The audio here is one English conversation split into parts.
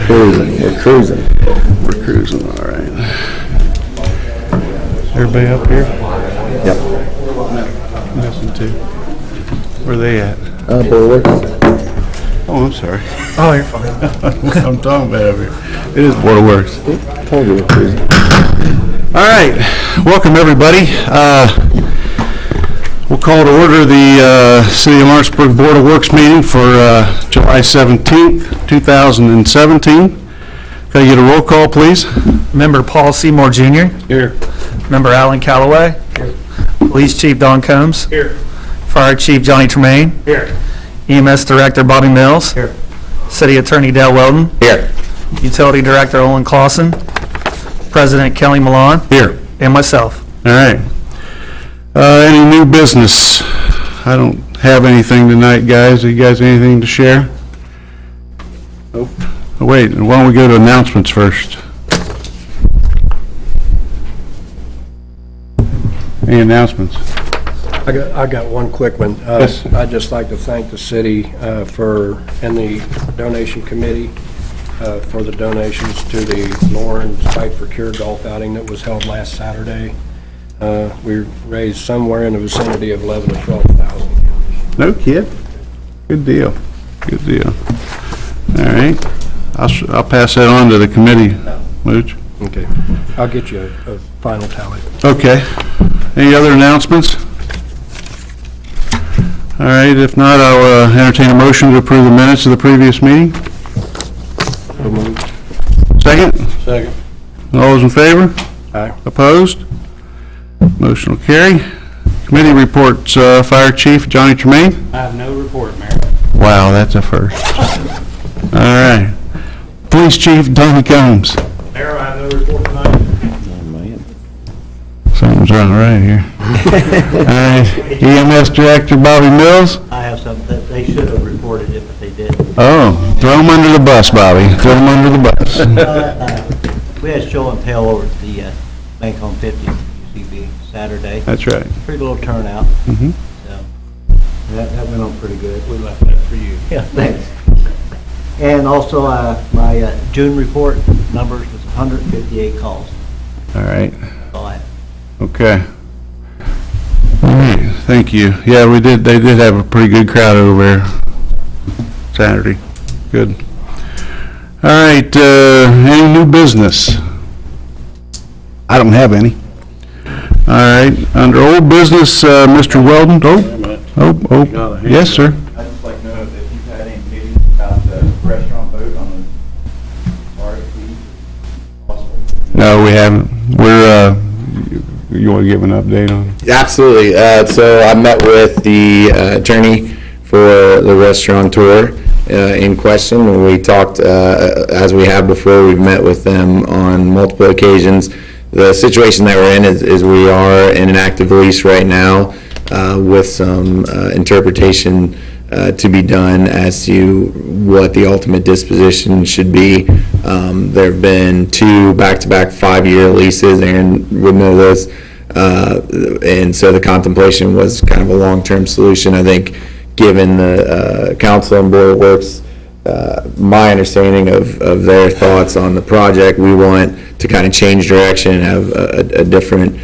We're cruising, all right. Everybody up here? Yep. Missing two. Where are they at? Bulwark. Oh, I'm sorry. Oh, you're fine. I'm talking about over here. It is Board of Works. Told you we're cruising. All right, welcome everybody. We'll call to order the City of Lawrenceburg Board of Works meeting for July 17th, 2017. Can I get a roll call, please? Member Paul Seymour Jr. Here. Member Alan Calloway. Here. Police Chief Don Combs. Here. Fire Chief Johnny Tremaine. Here. EMS Director Bobby Mills. Here. City Attorney Dale Weldon. Here. Utility Director Olin Clausen. President Kelly Milan. Here. And myself. All right. Any new business? I don't have anything tonight, guys. You guys anything to share? Nope. Oh, wait, why don't we go to announcements first? Any announcements? I got one quick one. Yes. I'd just like to thank the city and the donation committee for the donations to the Lawrence Fight for Cure golf outing that was held last Saturday. We raised somewhere in the vicinity of 11,000 to 12,000. No kid. Good deal. Good deal. All right. I'll pass that on to the committee, Mooch. Okay. I'll get you a final tally. Okay. Any other announcements? All right. If not, I'll entertain a motion to approve the minutes of the previous meeting. Second? Second. All those in favor? Aye. Opposed? Motion will carry. Committee reports, Fire Chief Johnny Tremaine. I have no report, Mayor. Wow, that's a first. All right. Police Chief Donnie Combs. Mayor, I have no report tonight. Something's wrong right here. All right. EMS Director Bobby Mills. I have something that they should have reported it, but they didn't. Oh, throw him under the bus, Bobby. Throw him under the bus. We had show and tell over at the Bank on 50 UCB Saturday. That's right. Pretty little turnout. Mhm. So that went on pretty good. We left that for you. Yeah, thanks. And also my June report numbers was 158 calls. All right. That's all I have. Okay. All right. Thank you. Yeah, we did. They did have a pretty good crowd over there Saturday. Good. All right. Any new business? I don't have any. All right. Under old business, Mr. Weldon. Oh. Yes, sir. I'd just like to know if you've had any meetings about the restaurant vote on the RFP, possible. No, we haven't. We're, you want to give an update on it? Absolutely. So I met with the attorney for the restaurateur in question, and we talked, as we have before, we've met with them on multiple occasions. The situation that we're in is we are in an active lease right now with some interpretation to be done as to what the ultimate disposition should be. There have been 2 back-to-back 5-year leases, Aaron would know this, and so the contemplation was kind of a long-term solution. I think given the council and board of works, my understanding of their thoughts on the project, we want to kind of change direction and have a different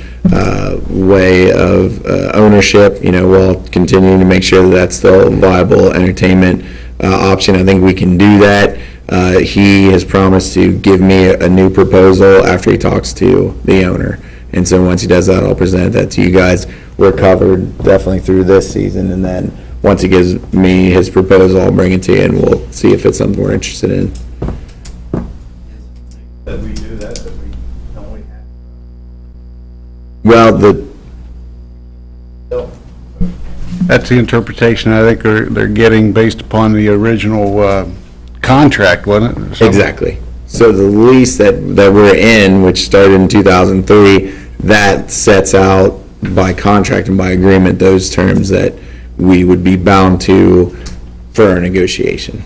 way of ownership, while continuing to make sure that that's still a viable entertainment option. I think we can do that. He has promised to give me a new proposal after he talks to the owner. And so once he does that, I'll present that to you guys. We're covered definitely through this season, and then once he gives me his proposal, I'll bring it to you, and we'll see if it's something we're interested in. That we do that we don't we have. Well, That's the interpretation I think they're getting based upon the original contract, wasn't it? exactly. So the lease that we're in, which started in 2003, that sets out by contract and by agreement those terms that we would be bound to for our negotiation.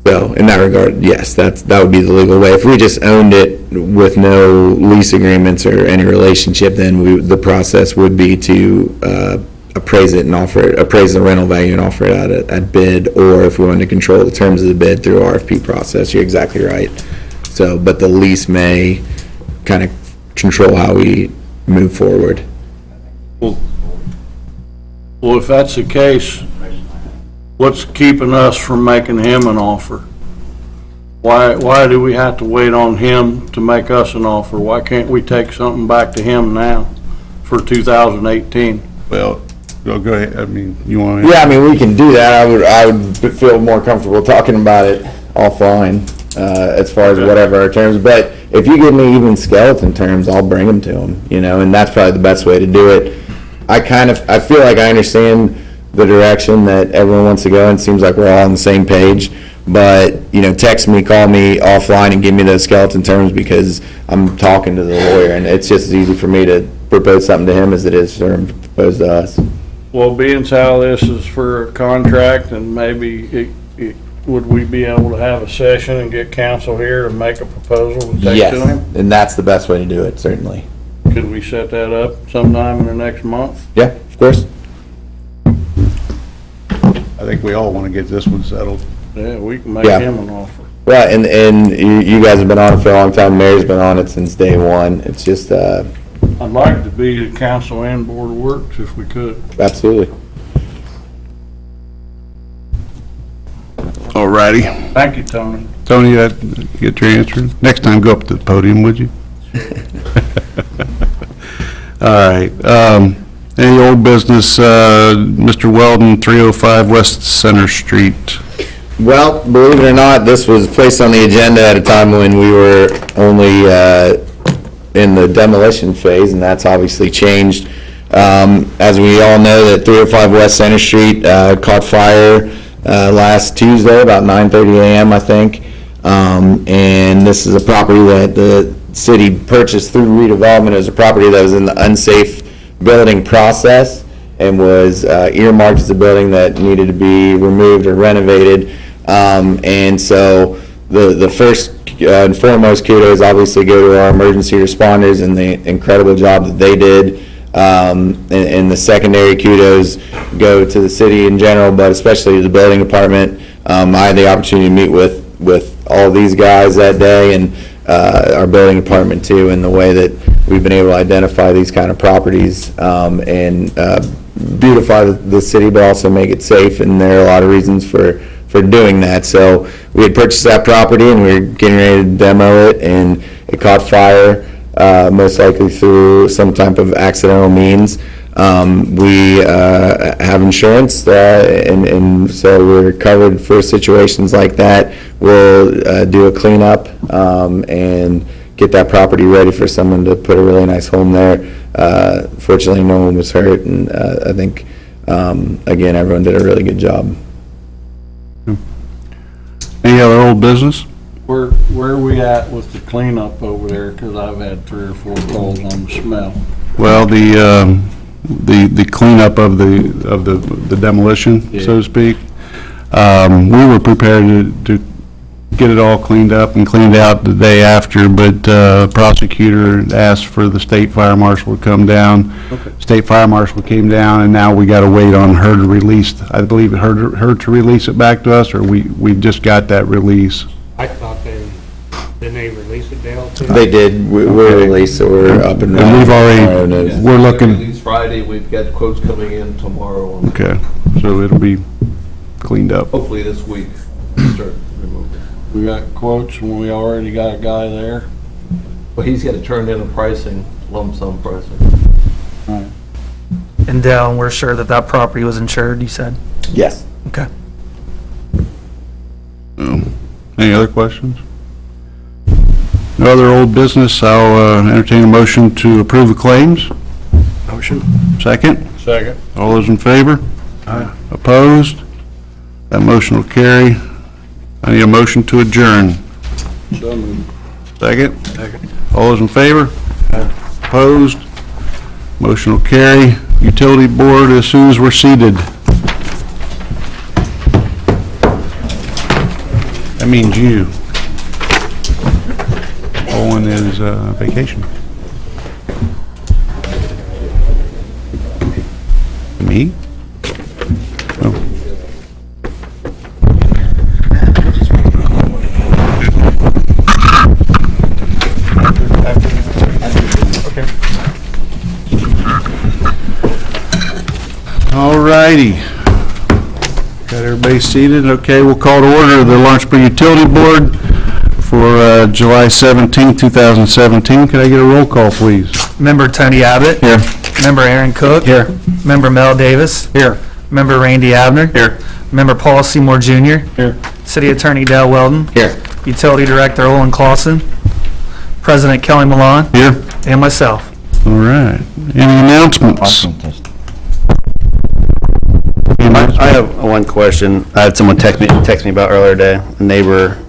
So in that regard, yes, that would be the legal way. If we just owned it with no lease agreements or any relationship, then the process would be to appraise it and appraise the rental value and offer it out at bid, or if we wanted to control the terms of the bid through RFP process. You're exactly right. So, but the lease may kind of control how we move forward. Well, if that's the case, what's keeping us from making him an offer? Why do we have to wait on him to make us an offer? Why can't we take something back to him now for 2018? Well, go ahead, I mean, you want to? Yeah, I mean, we can do that. I would feel more comfortable talking about it offline, as far as whatever our terms, but if you give me even skeleton terms, I'll bring them to them, and that's probably the best way to do it. I feel like I understand the direction that everyone wants to go, and it seems like we're all on the same page, but, text me, call me offline and give me those skeleton terms, because I'm talking to the lawyer, and it's just as easy for me to propose something to him as it is for him to propose to us. Well, being how this is for a contract, and maybe would we be able to have a session and get counsel here and make a proposal to take to him? Yes, and that's the best way to do it, certainly. Could we set that up sometime in the next month? Yeah, of course. I think we all want to get this one settled. Yeah, we can make Yeah. him an offer. Right, and you guys have been on it for a long time. Mary's been on it since day one. It's just, I'd like to be the council and board of works if we could. absolutely. All righty. Thank you, Tony. Tony, you get your answer? Next time, go up to the podium, would you? All right. Any old business, Mr. Weldon, 305 West Center Street. Well, believe it or not, this was placed on the agenda at a time when we were only in the demolition phase, and that's obviously changed. As we all know, that 305 West Center Street caught fire last Tuesday, about 9:30 a.m., I think. And this is a property that the city purchased through redevelopment. It was a property that was in the unsafe building process and was earmarked as a building that needed to be removed or renovated. And so the first and foremost kudos obviously go to our emergency responders and the incredible job that they did. And the secondary kudos go to the city in general, but especially to the building department. I had the opportunity to meet with all these guys that day, and our building department too, and the way that we've been able to identify these kind of properties and beautify the city, but also make it safe. And there are a lot of reasons for doing that. So we had purchased that property, and we were getting ready to demo it, and it caught fire, most likely through some type of accidental means. We have insurance, and so we're covered for situations like that. We'll do a cleanup and get that property ready for someone to put a really nice home there. Fortunately, no one was hurt, and I think, again, everyone did a really good job. Any other old business? Where are we at with the cleanup over there? Because I've had 3 or 4 calls on the smell. Well, the cleanup of the demolition, so to speak. We were prepared to get it all cleaned up and cleaned out the day after, but prosecutor asked for the state fire marshal to come down. Okay. State fire marshal came down, and now we got to wait on her to release, I believe, her to release it back to us, or we just got that release. I thought didn't they release it, Dale? too? They did. We're released, so we're up and running. And we've already, Yeah. we're looking, Release Friday, we've got quotes coming in tomorrow, and okay, so it'll be cleaned up. hopefully this week, start removing. We got quotes, and we already got a guy there. But he's got to turn in a pricing, lump sum pricing. And Dale, we're sure that property was insured, you said? Yes. Okay. Any other questions? No other old business, I'll entertain a motion to approve the claims. Motion? Second? Second. All those in favor? Opposed? That motion will carry. I need a motion to adjourn. So moved. Second? Second. All those in favor? Opposed? Motion will carry. Utility Board, as soon as we're seated. That means you. Owen is vacation. Me? Oh. All righty. Got everybody seated? Okay, we'll call to order the Lawrenceburg Utility Board for July 17, 2017. Could I get a roll call, please? Member Tony Abbott. Here. Member Aaron Cook. Here. Member Mel Davis. Here. Member Randy Abner. Here. Member Paul Seymour Jr. Here. City Attorney Dale Weldon. Here. Utility Director Olin Clausen. President Kelly Malone. Here. And myself. All right. Any announcements? I have one question. I had someone text me about earlier today, a neighbor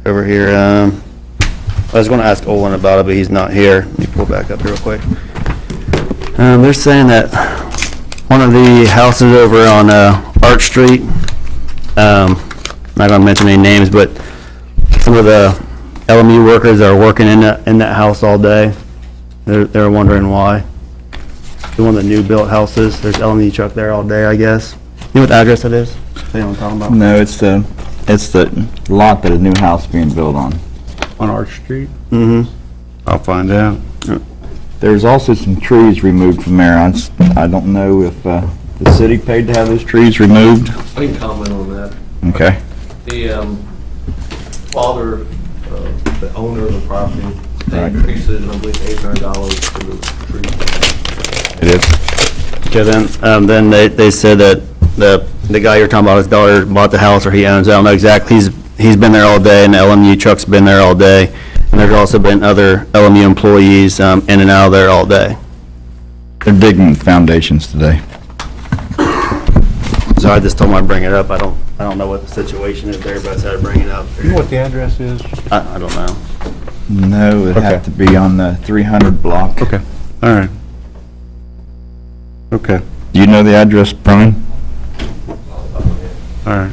over here. I was going to ask Olin about it, but he's not here. Let me pull back up here real quick. They're saying that one of the houses over on Arch Street, not going to mention any names, but some of the LMU workers are working in that house all day. They're wondering why. One of the new built houses, there's LMU truck there all day, I guess. You know what address that is? You know what I'm talking about? No, it's the lot that a new house is being built on. On Arch Street? Mm-hmm. I'll find out. There's also some trees removed from there. I don't know if the city paid to have those trees removed. I can comment on that. Okay. The father, the owner of the property, they Right. increased it, I believe, $800 for the trees. It is. Yeah, then they said that the guy you're talking about, his daughter bought the house, or he owns it, I don't know exactly, he's been there all day, and the LMU truck's been there all day, and there's also been other LMU employees in and out of there all day. They're digging foundations today. So I just told him I'd bring it up. I don't know what the situation is there, but I said I'd bring it up. You know what the address is? I don't know. No, it'd have to be on the 300 block. Okay, all right. Okay, Do you know the address, Brian? all right.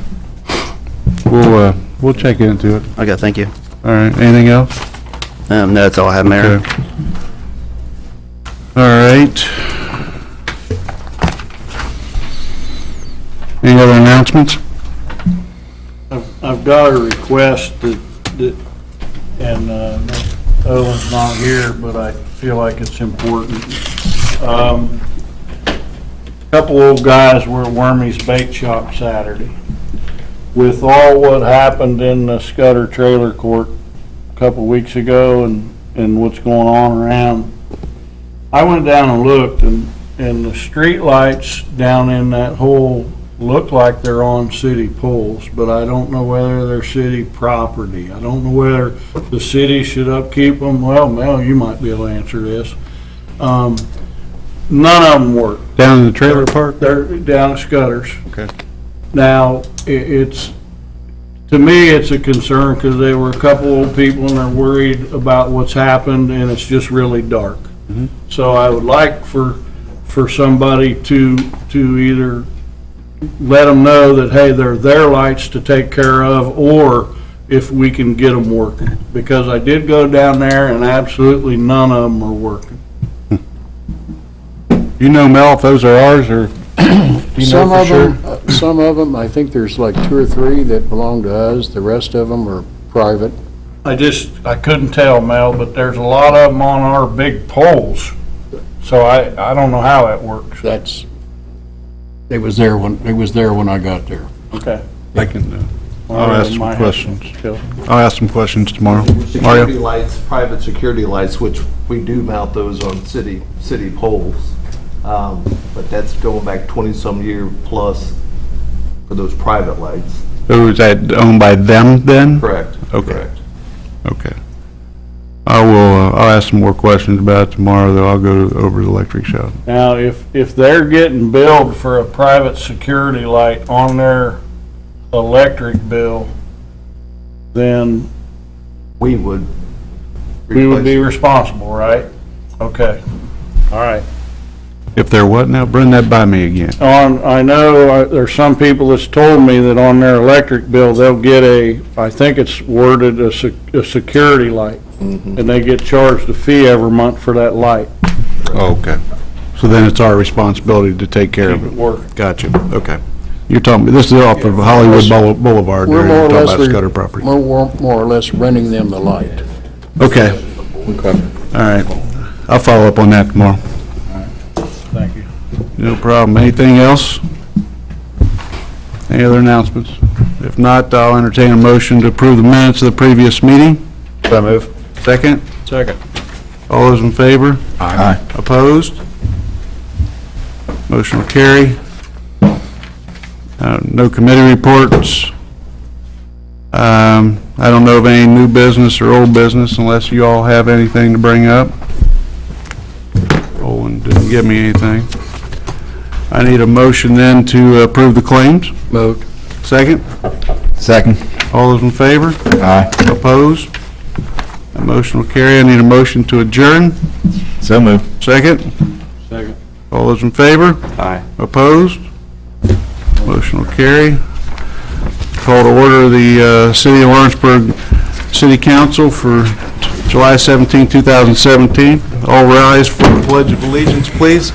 We'll check into it. Okay, thank you. All right, anything else? No, that's all I have, Mayor. Okay. All right. Any other announcements? I've got a request that, and Owen's not here, but I feel like it's important. Couple old guys were at Wormy's Bait Shop Saturday. With all what happened in the Scudder Trailer Court a couple weeks ago and what's going on around, I went down and looked, and the street lights down in that hole look like they're on city poles, but I don't know whether they're city property. I don't know whether the city should upkeep them. Well, Mel, you might be able to answer this. None of them work. Down in the trailer park? They're down at Scudder's. Okay. Now, to me, it's a concern because they were a couple old people and they're worried about what's happened, and it's just really dark. So I would like for somebody to either let them know that, hey, they're their lights to take care of, or if we can get them working. Because I did go down there and absolutely none of them are working. You know, Mel, if those are ours, or you know for sure? Some of them, I think there's like 2 or 3 that belong to us. The rest of them are private. I couldn't tell, Mel, but there's a lot of them on our big poles. So I don't know how that works. It was there when I got there. Okay. I can, I'll ask some Might have questions. to- I'll ask some questions tomorrow. Security Mario? lights, private security lights, which we do mount those on city poles. But that's going back 20-some year plus for those private lights. So is that owned by them then? Correct. Okay. Correct. Okay. I'll ask some more questions about it tomorrow, though. I'll go over to the electric shop. Now, if they're getting billed for a private security light on their electric bill, then We would. we would be responsible, right? Okay, all right. If they're what now? Bring that by me again. I know there's some people that's told me that on their electric bill, they'll get I think it's worded a security light, and they get charged a fee every month for that light. Oh, okay. So then it's our responsibility to take care of Keep it. it working. Gotcha, okay. You're talking, this is off of Hollywood Boulevard, there, We're more you're or talking less, about Scudder property. we're more or less renting them the light. Okay, all right. I'll follow up on that tomorrow. Thank you. No problem. Anything else? Any other announcements? If not, I'll entertain a motion to approve the minutes of the previous meeting. So move. Second? Second. All those in favor? Aye. Opposed? Motion will carry. No committee reports. I don't know of any new business or old business unless you all have anything to bring up. Olin didn't give me anything. I need a motion then to approve the claims. Moved. Second? Second. All those in favor? Aye. Opposed? That motion will carry. I need a motion to adjourn. So move. Second? Second. All those in favor? Aye. Opposed? Motion will carry. Call to order the City of Lawrenceburg City Council for July 17, 2017. All rise for the Pledge of Allegiance, please.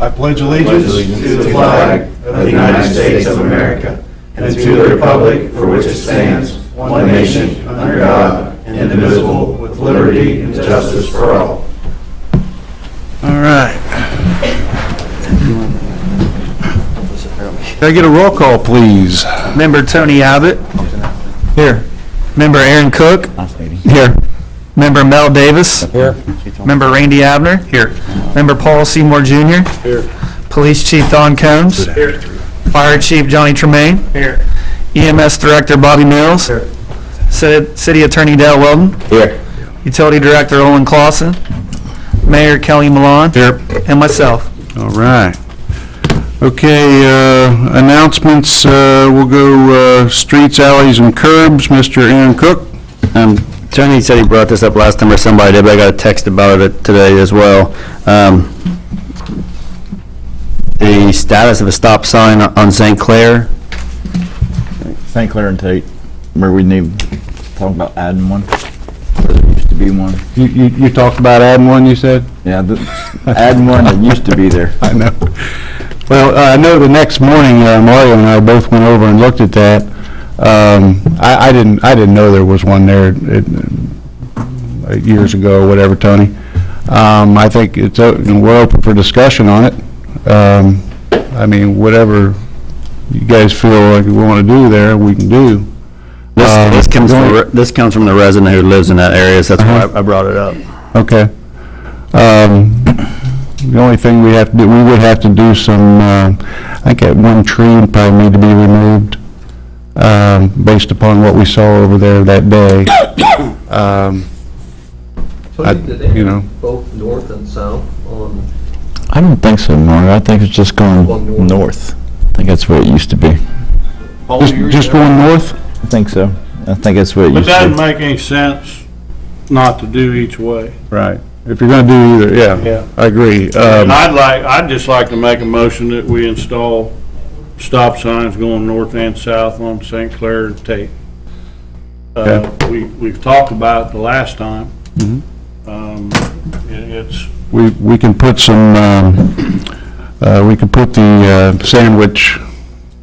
I pledge allegiance to the flag of the United States of America and to the republic for which it stands, one nation, under God, indivisible, with liberty and justice for all. All right. Can I get a roll call, please? Member Tony Abbott. Here. Member Aaron Cook. Here. Member Mel Davis. Here. Member Randy Abner. Here. Member Paul Seymour Jr. Here. Police Chief Don Combs. Here. Fire Chief Johnny Tremaine. Here. EMS Director Bobby Mills. Here. City Attorney Dale Weldon. Here. Utility Director Olin Clausen. Mayor Kelly Malone. Here. And myself. All right. Okay, announcements, we'll go streets, alleys, and curbs. Mr. Aaron Cook. Tony said he brought this up last time, or somebody did, but I got a text about it today as well. The status of a stop sign on St. Clair. St. Clair and Tate, where we need, talking about adding one, there used to be one. You talked about adding one, you said? Yeah, adding one that used to be there. I know. Well, I know the next morning, Mario and I both went over and looked at that. I didn't know there was one there years ago, or whatever, Tony. I think it's, we're open for discussion on it. I mean, whatever you guys feel like you want to do there, we can do. This comes from the resident who lives in that area, so that's why I brought it up. Okay. The only thing we have to do, we would have to do some, I think that one tree would probably need to be removed, based upon what we saw over there that day. Did they you know. have both north and south on? I don't think so, Mark. I think it's just going Going north. I think that's what it used to be. Just going north? I think so. I think that's what it But used that to doesn't be. make any sense not to do each way. Right. If you're gonna do either, yeah. Yeah. I agree. And I'd just like to make a motion that we install stop signs going north and south on St. Clair and Tate. We've talked about it the last time. It's, we can put some, we could put the sandwich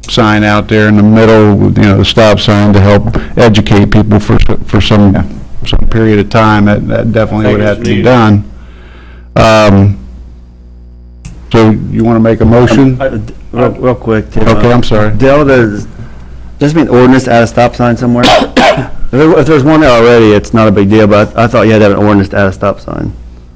sign out there in the middle, the stop sign to help educate people for some period of time. That definitely would have to be done. So you want to make a motion? Real quick, Tim. Okay, I'm sorry. Dale, does be an ordinance to add a stop sign somewhere? If there's one there already, it's not a big deal, but I thought you had to have an ordinance to add a stop sign.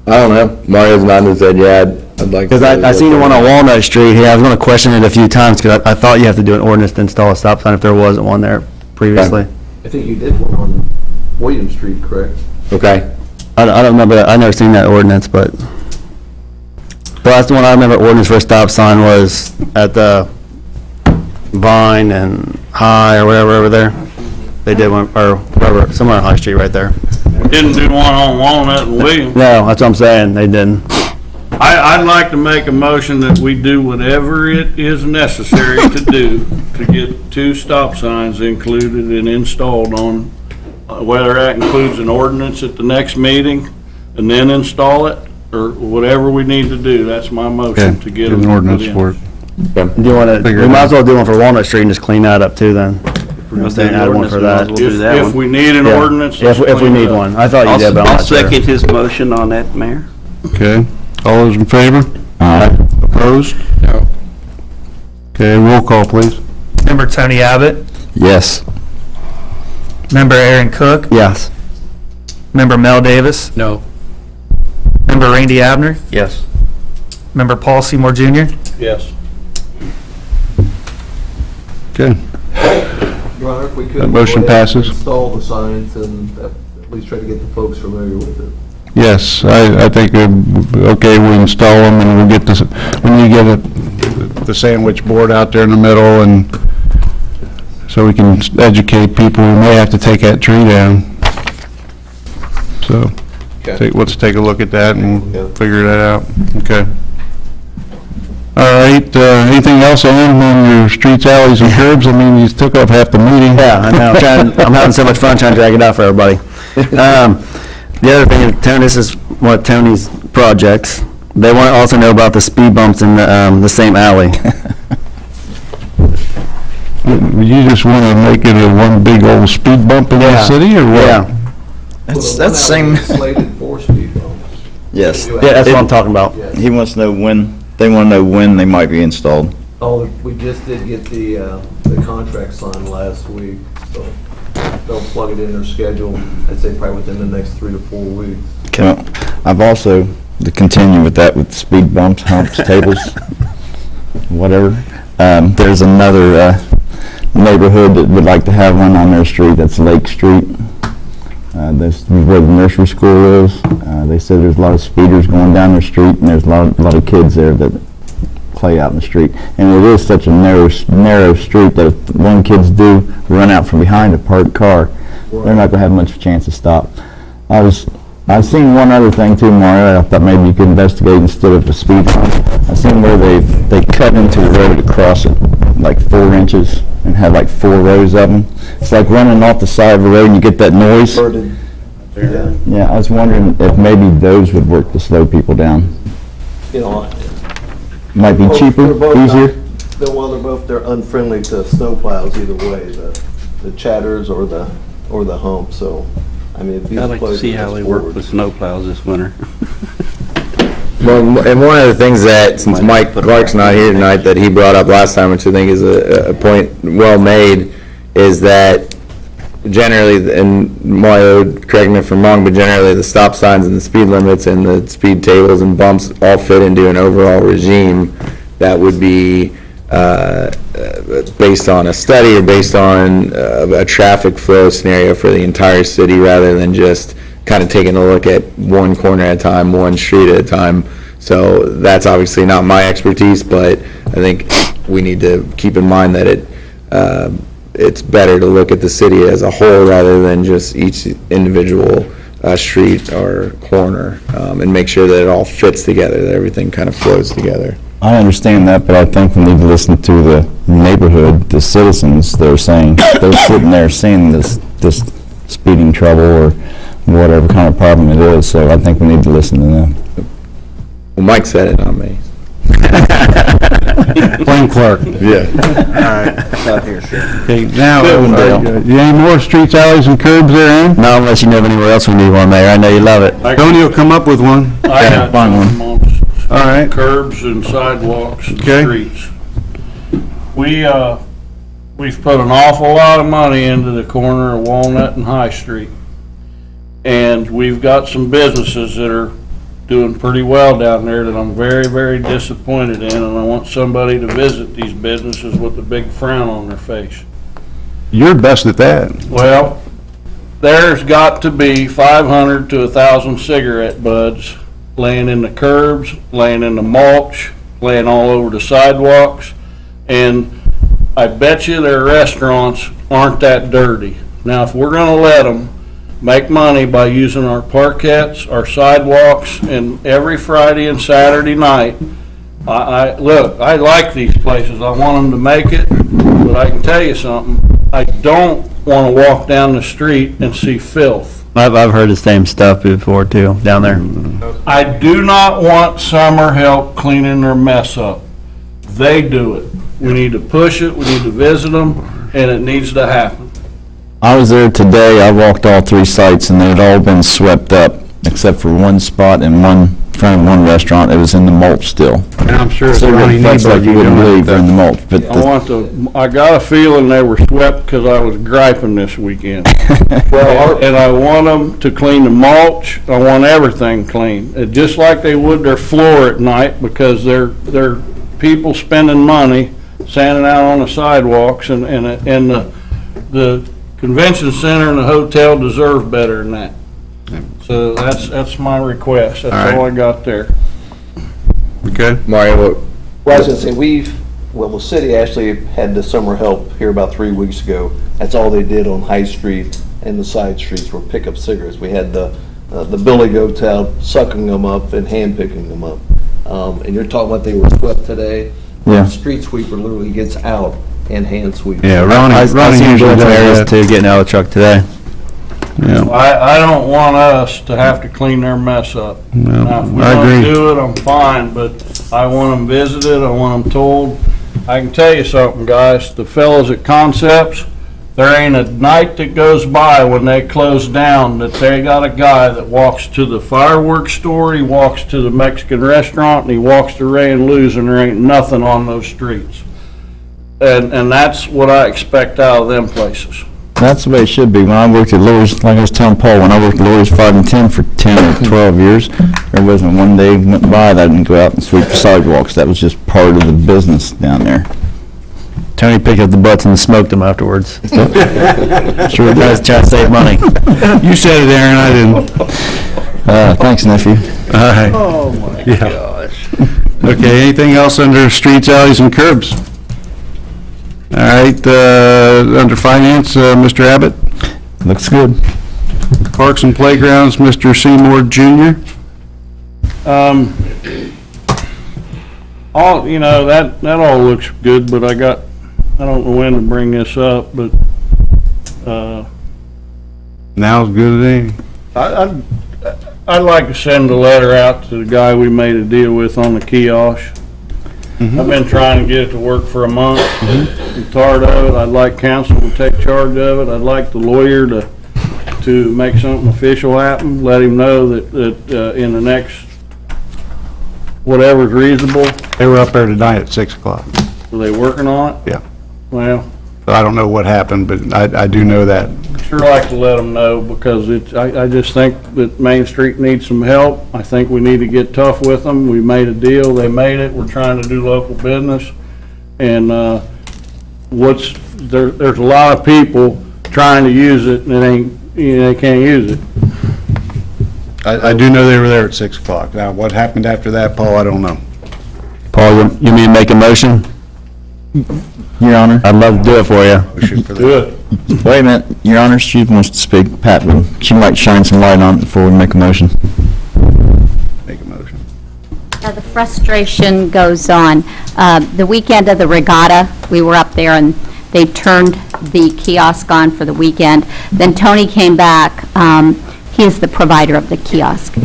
I don't know. Mario's nodding his head, yeah, I'd like to. Because I seen the one on Walnut Street here. I was going to question it a few times because I thought you have to do an ordinance to install a stop sign if there wasn't one there previously. I think you did one on William Street, correct? Okay. I don't remember that. I never seen that ordinance, but that's the one I remember. Ordinance for a stop sign was at the Vine and High or whatever over there. They did one, or wherever, somewhere on High Street right there. didn't do one on Walnut and William. No, that's what I'm saying. They didn't. I'd like to make a motion that we do whatever it is necessary to do to get 2 stop signs included and installed on, whether that includes an ordinance at the next meeting and then install it, or whatever we need to do. That's my motion to get them an ordinance put in. for it. Do you wanna, Figure we it might out. as well do one for Walnut Street and just clean that up too then. Add one for that. If we need an Yeah. ordinance, If let's we clean it need up. one. I thought you did, but I'm I'll not sure. second his motion on that, Mayor. Okay, all those in favor? Aye. Opposed? No. Okay, roll call, please. Member Tony Abbott, Yes. Member Aaron Cook, Yes. Member Mel Davis, No. Member Randy Abner, Yes. Member Paul Seymour Jr., Yes. Okay, Your Honor, if we could. That motion go ahead and passes. Install the signs and at least try to get the folks familiar with it. yes, I think, okay, we install them and we'll get this, when you get the sandwich board out there in the middle and so we can educate people, we may have to take that tree down. So, let's take a look at that and Yeah. figure that out. Okay. All right, anything else on your streets, alleys, and curbs? I mean, you took up half the meeting. Yeah, I know. I'm having so much fun trying to drag it out for everybody. The other thing is, Tony, this is one of Tony's projects. They want to also know about the speed bumps in the same alley. You just want to make it a one big old speed bump in the Yeah. city, or what? Yeah, That's same, Slated for speed bumps. yes. yeah, that's what I'm talking about. Yeah. He wants to know when, they want to know when they might be installed. Oh, we just did get the contract signed last week, so they'll plug it in their schedule, I'd say probably within the next 3 to 4 weeks. Well, I've also, to continue with that, with speed bumps, humps, tables, whatever, there's another neighborhood that would like to have one on their street, that's Lake Street. That's where the nursery school is. They said there's a lot of speeders going down their street, and there's a lot of kids there that play out in the street. And it is such a narrow street that if one kids do run out from behind a parked car, they're not going to have much chance to stop. I've seen one other thing too, Mario, I thought maybe you could investigate instead of the speed bump. I've seen where they cut into the road across it like 4 inches and have like 4 rows of them. It's like running off the side of the road and you get that noise. Yeah, Yeah, I was wondering if maybe those would work to slow people down. you know. Might be cheaper, They're both easier. they're unfriendly to snowplows either way, the chatters or the hump, so, I mean. I'd like to see how they work with snowplows this winter. Well, and one of the things that, since Mike Clark's not here tonight, that he brought up last time, which I think is a point well made, is that generally, and Mario, correct me if I'm wrong, but generally the stop signs and the speed limits and the speed tables and bumps all fit into an overall regime that would be based on a study or based on a traffic flow scenario for the entire city, rather than just kind of taking a look at one corner at a time, one street at a time. So that's obviously not my expertise, but I think we need to keep in mind that it's better to look at the city as a whole rather than just each individual street or corner, and make sure that it all fits together, that everything kind of flows together. I understand that, but I think we need to listen to the neighborhood, the citizens. They're saying, they're sitting there seeing this speeding trouble or whatever kind of problem it is, so I think we need to listen to them. Well, Mike said it, not me. Blaine Clark. Yeah. Okay, now, you any more streets, alleys, and curbs there, Aaron? No, unless you know of anywhere else we need one, Mayor. I know you love it. Tony will come up with one. I got find one. some on All right. curbs and sidewalks and Okay. streets. We've put an awful lot of money into the corner of Walnut and High Street. And we've got some businesses that are doing pretty well down there that I'm very, very disappointed in, and I want somebody to visit these businesses with a big frown on their face. You're best at that. Well, there's got to be 500 to 1,000 cigarette butts laying in the curbs, laying in the mulch, laying all over the sidewalks, and I bet you their restaurants aren't that dirty. Now, if we're gonna let them make money by using our parkettes, our sidewalks, and every Friday and Saturday night, look, I like these places, I want them to make it, but I can tell you something, I don't want to walk down the street and see filth. I've heard the same stuff before too, down there. I do not want summer help cleaning their mess up. They do it. We need to push it, we need to visit them, and it needs to happen. I was there today, I walked all 3 sites, and they'd all been swept up, except for one spot in front of one restaurant, it was in the mulch still. And I'm sure it's So Ronnie it's like you wouldn't believe they're in the mulch, but I got a feeling they were swept because I was griping this weekend. And I want them to clean the mulch, I want everything clean, just like they would their floor at night, because they're people spending money sanding out on the sidewalks, and the convention center and the hotel deserve better than that. So that's my request, that's all I got there. Okay. Mario, Well, I was gonna say, the city actually had the summer help here about 3 weeks ago. That's all they did on High Street and the side streets were pick up cigarettes. We had the billy goats out sucking them up and hand picking them up. And you're talking about they were swept today? Yeah. The street sweeper literally gets out and hand sweeps. Yeah, I Ronnie seen usually both does areas that. too, getting out of the truck today. Yeah. I don't want us to have to clean their mess up. No, Now, if we I want to agree. do it, I'm fine, but I want them visited, I want them told. I can tell you something, guys, the fellows at Concepts, there ain't a night that goes by when they close down that they got a guy that walks to the fireworks store, he walks to the Mexican restaurant, and he walks to Ray and Lou's, and there ain't nothing on those streets. And that's what I expect out of them places. that's the way it should be. When I worked at Lawrence, like I was telling Paul, when I worked at Lawrence 5 and 10 for 10 or 12 years, there wasn't one day went by that I didn't go out and sweep the sidewalks. That was just part of the business down there. Tony picked up the butts and smoked them afterwards. Sure Guys does. trying to save money. You said it, Aaron, I didn't. Thanks, nephew. All right. Oh, my gosh. Okay, anything else under streets, alleys, and curbs? All right, under finance, Mr. Abbott. Looks good. Parks and playgrounds, Mr. Seymour Jr. That all looks good, but I don't know when to bring this up, but, Now's good as any. I'd like to send a letter out to the guy we made a deal with on the kiosk. I've been trying to get it to work for a month. I'm tired of it. I'd like council to take charge of it. I'd like the lawyer to make something official happen, let him know that in the next, whatever's reasonable. They were up there tonight at 6 o'clock. Were they working on it? Yeah. Well, I don't know what happened, but I do know that. sure like to let them know, because I just think that Main Street needs some help. I think we need to get tough with them. We made a deal, they made it, we're trying to do local business. And, there's a lot of people trying to use it, and they can't use it. I do know they were there at 6 o'clock. Now, what happened after that, Paul, I don't know. Paul, you mean to make a motion? Your Honor. I'd love to do it for you. Motion for that. Do it. Wait a minute, Your Honor, she wants to speak. Pat, she might shine some light on it before we make a motion. Make a motion. The frustration goes on. The weekend of the regatta, we were up there and they turned the kiosk on for the weekend. Then Tony came back. He is the provider of the kiosk.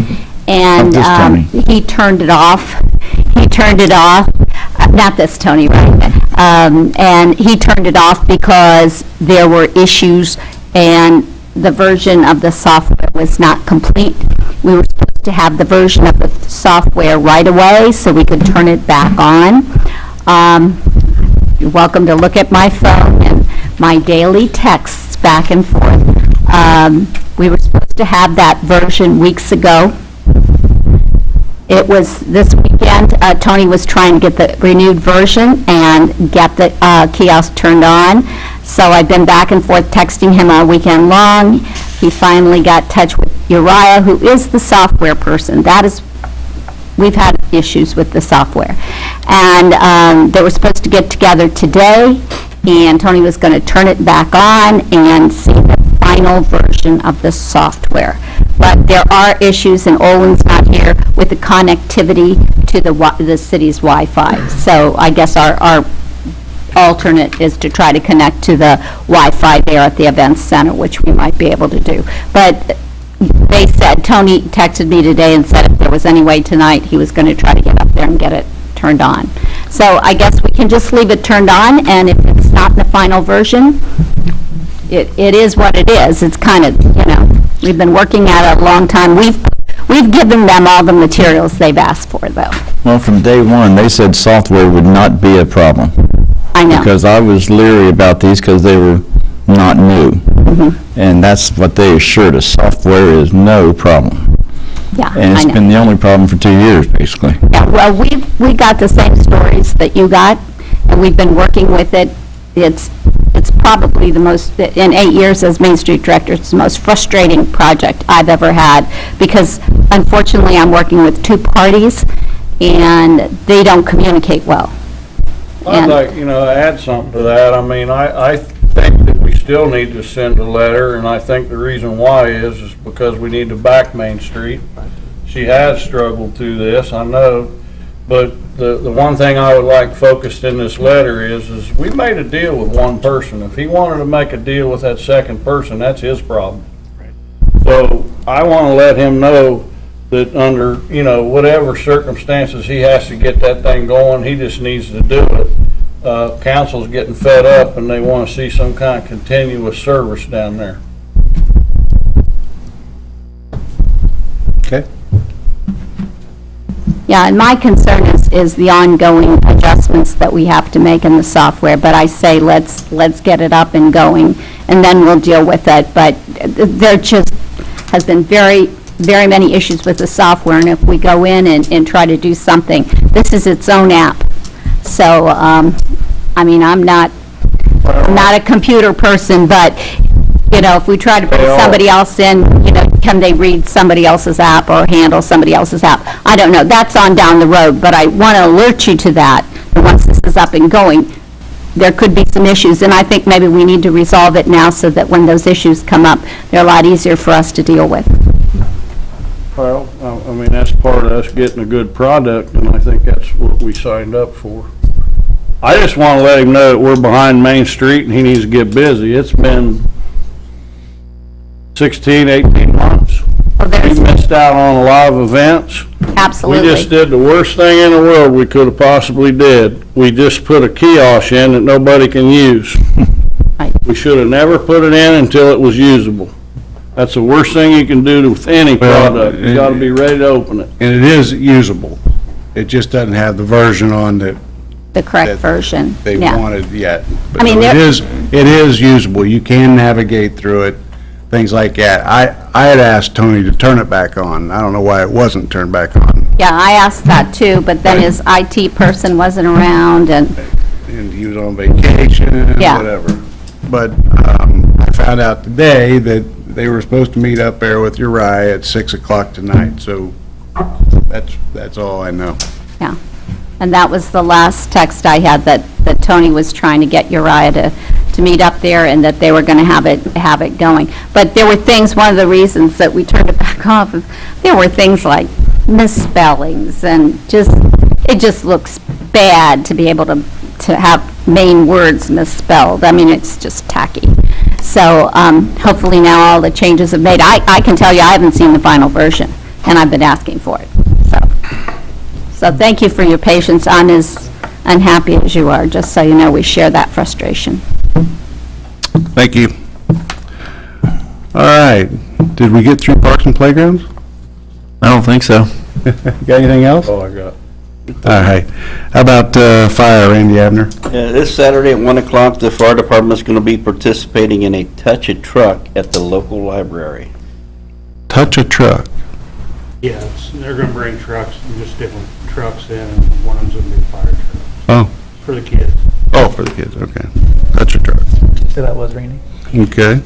And Not this Tony. he turned it off. He turned it off. Not this Tony, right? And he turned it off because there were issues and the version of the software was not complete. We were supposed to have the version of the software right away so we could turn it back on. You're welcome to look at my phone and my daily texts back and forth. We were supposed to have that version weeks ago. It was this weekend, Tony was trying to get the renewed version and get the kiosk turned on. So I've been back and forth texting him all weekend long. He finally got in touch with Uriah, who is the software person. We've had issues with the software. And they were supposed to get together today, and Tony was going to turn it back on and see the final version of the software. But there are issues, and Olin's not here, with the connectivity to the city's Wi-Fi. So I guess our alternate is to try to connect to the Wi-Fi there at the events center, which we might be able to do. But they said, Tony texted me today and said if there was any way tonight, he was going to try to get up there and get it turned on. So I guess we can just leave it turned on, and if it's not in the final version, it is what it is. It's kind of, we've been working at it a long time. We've given them all the materials they've asked for, though. Well, from day one, they said software would not be a problem. I know. Because I was leery about these because they were not new. And that's what they assured us. Software is no problem. Yeah, And I it's know. been the only problem for 2 years, basically. Yeah, well, we got the same stories that you got, and we've been working with it. It's probably the most, in 8 years as Main Street Director, it's the most frustrating project I've ever had, because unfortunately, I'm working with two parties, and they don't communicate well. I'd And- like, add something to that. I mean, I think that we still need to send a letter, and I think the reason why is because we need to back Main Street. She has struggled through this, I know, but the one thing I would like focused in this letter is we made a deal with one person. If he wanted to make a deal with that second person, that's his problem. So I want to let him know that under, whatever circumstances he has to get that thing going, he just needs to do it. Council's getting fed up and they want to see some kind of continuous service down there. Okay. Yeah, and my concern is the ongoing adjustments that we have to make in the software, but I say let's get it up and going, and then we'll deal with it. But there just has been very many issues with the software, and if we go in and try to do something, this is its own app. So, I mean, I'm not a computer person, but, if we try to bring somebody else in, can they read somebody else's app or handle somebody else's app? I don't know. That's on down the road, but I want to alert you to that. And once this is up and going, there could be some issues, and I think maybe we need to resolve it now so that when those issues come up, they're a lot easier for us to deal with. Well, I mean, that's part of us getting a good product, and I think that's what we signed up for. I just want to let him know that we're behind Main Street and he needs to get busy. It's been 16, 18 months. We missed out on a lot of events. Absolutely. We just did the worst thing in the world we could have possibly did. We just put a kiosk in that nobody can use. Right. We should have never put it in until it was usable. That's the worst thing you can do with any product. You gotta be ready to open it. And it is usable. It just doesn't have the version on that The correct version. they Yeah. wanted yet. I mean, But it is usable. You can navigate through it, things like that. I had asked Tony to turn it back on. I don't know why it wasn't turned back on. Yeah, I asked that too, but then his IT person wasn't around, and And he was on vacation, Yeah. whatever. But I found out today that they were supposed to meet up there with Uriah at 6 o'clock tonight, so that's all I know. yeah. And that was the last text I had, that Tony was trying to get Uriah to meet up there, and that they were going to have it going. But there were things, one of the reasons that we turned it back off, there were things like misspellings, and it just looks bad to be able to have main words misspelled. I mean, it's just tacky. So hopefully now all the changes have made. I can tell you I haven't seen the final version, and I've been asking for it. So thank you for your patience. I'm as unhappy as you are, just so you know we share that frustration. Thank you. All right, did we get through Parks and Playgrounds? I don't think so. Got anything else? Oh, I got. All right, how about fire, Randy Abner? This Saturday at 1 o'clock, the fire department's going to be participating in a Touch a Truck at the local library. Touch a Truck. Yeah, they're gonna bring trucks, just different trucks in, and one of them's gonna be a fire truck Oh, for the kids. oh, for the kids, okay. Touch a Truck. So that was Randy. Okay,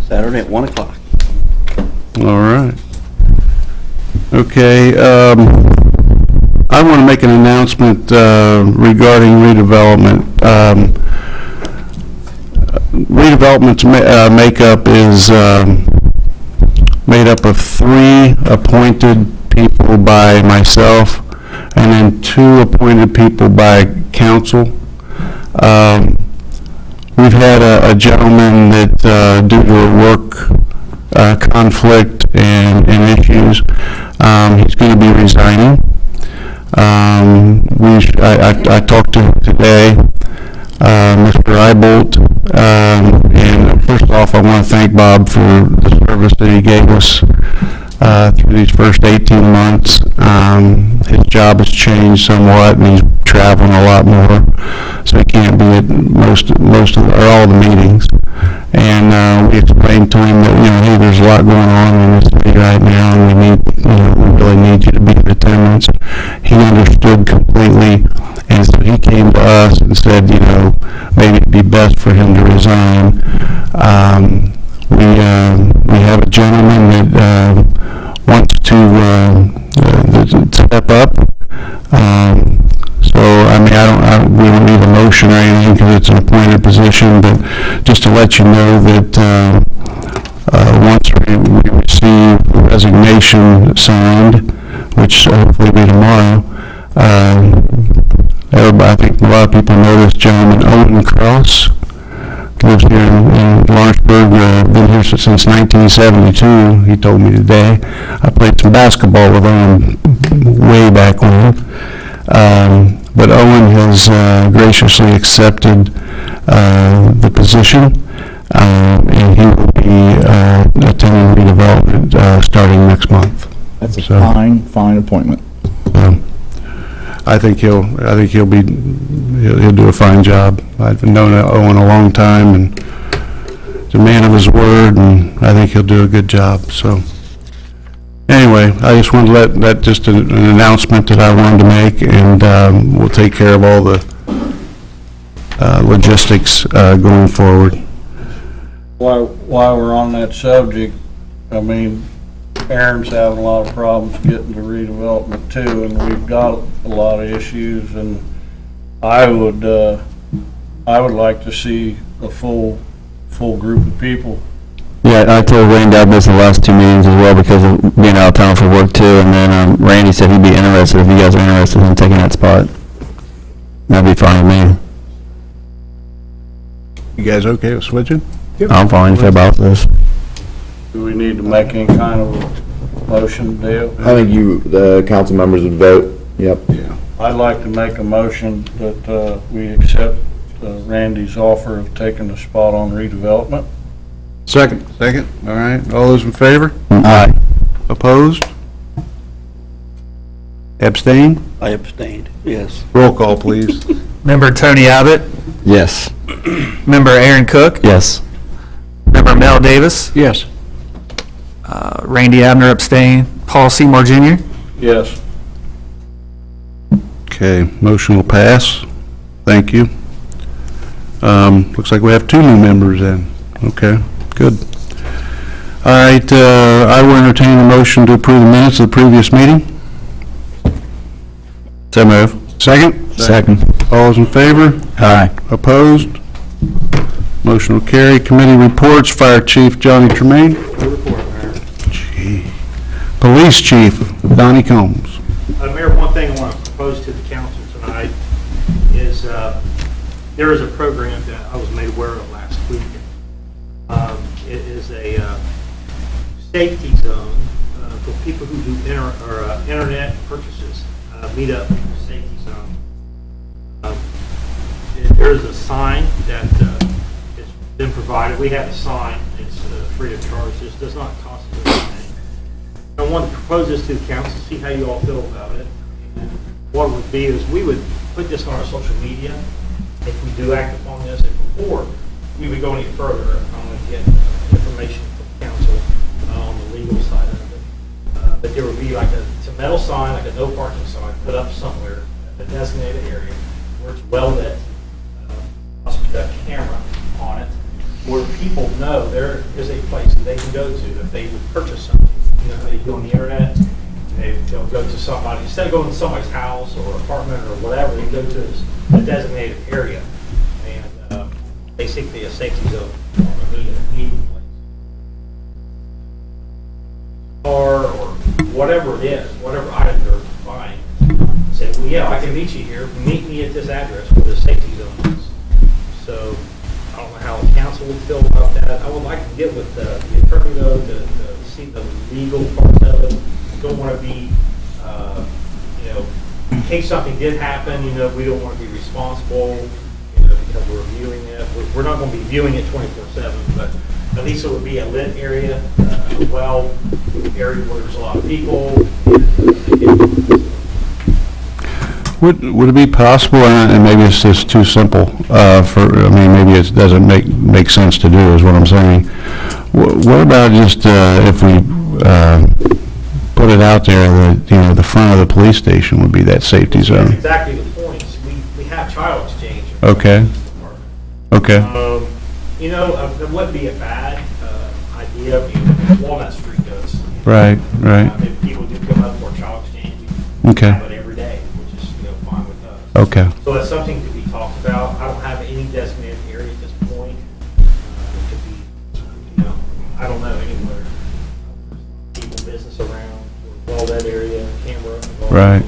Saturday at 1 o'clock. all right. Okay, I want to make an announcement regarding redevelopment. Redevelopment's makeup is made up of 3 appointed people by myself, and then 2 appointed people by council. We've had a gentleman that, due to a work conflict and issues. He's going to be resigning. I talked to him today, Mr. Eibolt, and first off, I want to thank Bob for the service that he gave us through these first 18 months. His job has changed somewhat, and he's traveling a lot more, so he can't be at most of or all the meetings. And we explained to him that, hey, there's a lot going on in the city right now, and we really need you to be in attendance. He understood completely, and so he came to us and said, maybe it'd be best for him to resign. We have a gentleman that wants to step up. We don't need a motion or anything because it's an appointed position, but just to let you know that once we receive the resignation signed, which hopefully will be tomorrow, I think a lot of people know this gentleman, Owen Cross, lives here in Lawrenceburg, been here since 1972, he told me today. I played some basketball with Owen way back when. But Owen has graciously accepted the position, and he will be attending redevelopment starting next month. That's a fine appointment. I think he'll do a fine job. I've known Owen a long time, and he's a man of his word, and I think he'll do a good job. So, anyway, I just wanted to let that just an announcement that I wanted to make, and we'll take care of all the logistics going forward. While we're on that subject, Aaron's having a lot of problems getting to redevelopment too, and we've got a lot of issues, and I would like to see a full group of people. Yeah, I told Randy I'd miss the last two meetings as well because of being out of town for work too, and then Randy said he'd be interested if you guys are interested in taking that spot. That'd be fine with me. You guys okay with switching? I'm fine if everybody else is. Do we need to make any kind of a motion, Dale? I think the council members would vote. Yep. Yeah. I'd like to make a motion that we accept Randy's offer of taking the spot on redevelopment. Second. All right. All those in favor? Aye. Opposed? Abstain? I abstained, yes. Roll call, please. Member Tony Abbott, Yes. Member Aaron Cook, Yes. Member Mel Davis, Yes. Randy Abner abstain, Paul Seymour Jr. Yes. Okay, motion will pass. Thank you. Looks like we have two new members then. Okay, good. All right, I will entertain a motion to approve the minutes of the previous meeting. So move. Second? All those in favor? Aye. Opposed? Motion will carry. Committee reports, Fire Chief Johnny Tremaine. Police Chief Donnie Combs. Mayor, one thing I want to propose to the council tonight is there is a program that I was made aware of last week. It is a safety zone for people who do internet purchases. Meet up safety zone. There's a sign that has been provided. We have a sign. It's free of charge. This does not cost us anything. I want to propose this to the council, see how you all feel about it. And what it would be is we would put this on our social media if we do act upon this. And before we would go any further, I want to get information from council on the legal side of it. But there would be like a metal sign, like a no parking sign, put up somewhere, a designated area where it's well lit, possibly a camera on it, where people know there is a place that they can go to if they would purchase something. They go on the internet, they'll go to somebody, instead of going to somebody's house or apartment or whatever, they go to a designated area. And basically a safety zone or a meeting place. Or whatever it is, whatever item they're buying. Say, well, yeah, I can meet you here. Meet me at this address where the safety zone is. So I don't know how the council would feel about that. I would like to get with the attorney though, to see the legal parts of it. Don't want to be, in case something did happen, we don't want to be responsible, because we're viewing it. We're not going to be viewing it 24/7, but at least it would be a lit area, a well area where there's a lot of people. Would it be possible, and maybe it's just too simple, maybe it doesn't make sense to do, is what I'm saying. What about just, if we, put it out there that, the front of the police station would be that safety zone? That's exactly the point. We have child exchange. Okay. Okay. It wouldn't be a bad idea. I mean, Walnut Street does. Right, right. If people do come up for child exchange, we Okay. have it every day, which is, fine with us. Okay. So that's something to be talked about. I don't have any designated area at this point. It could be, I don't know, anywhere. People, business around, well, that area, camera. Right.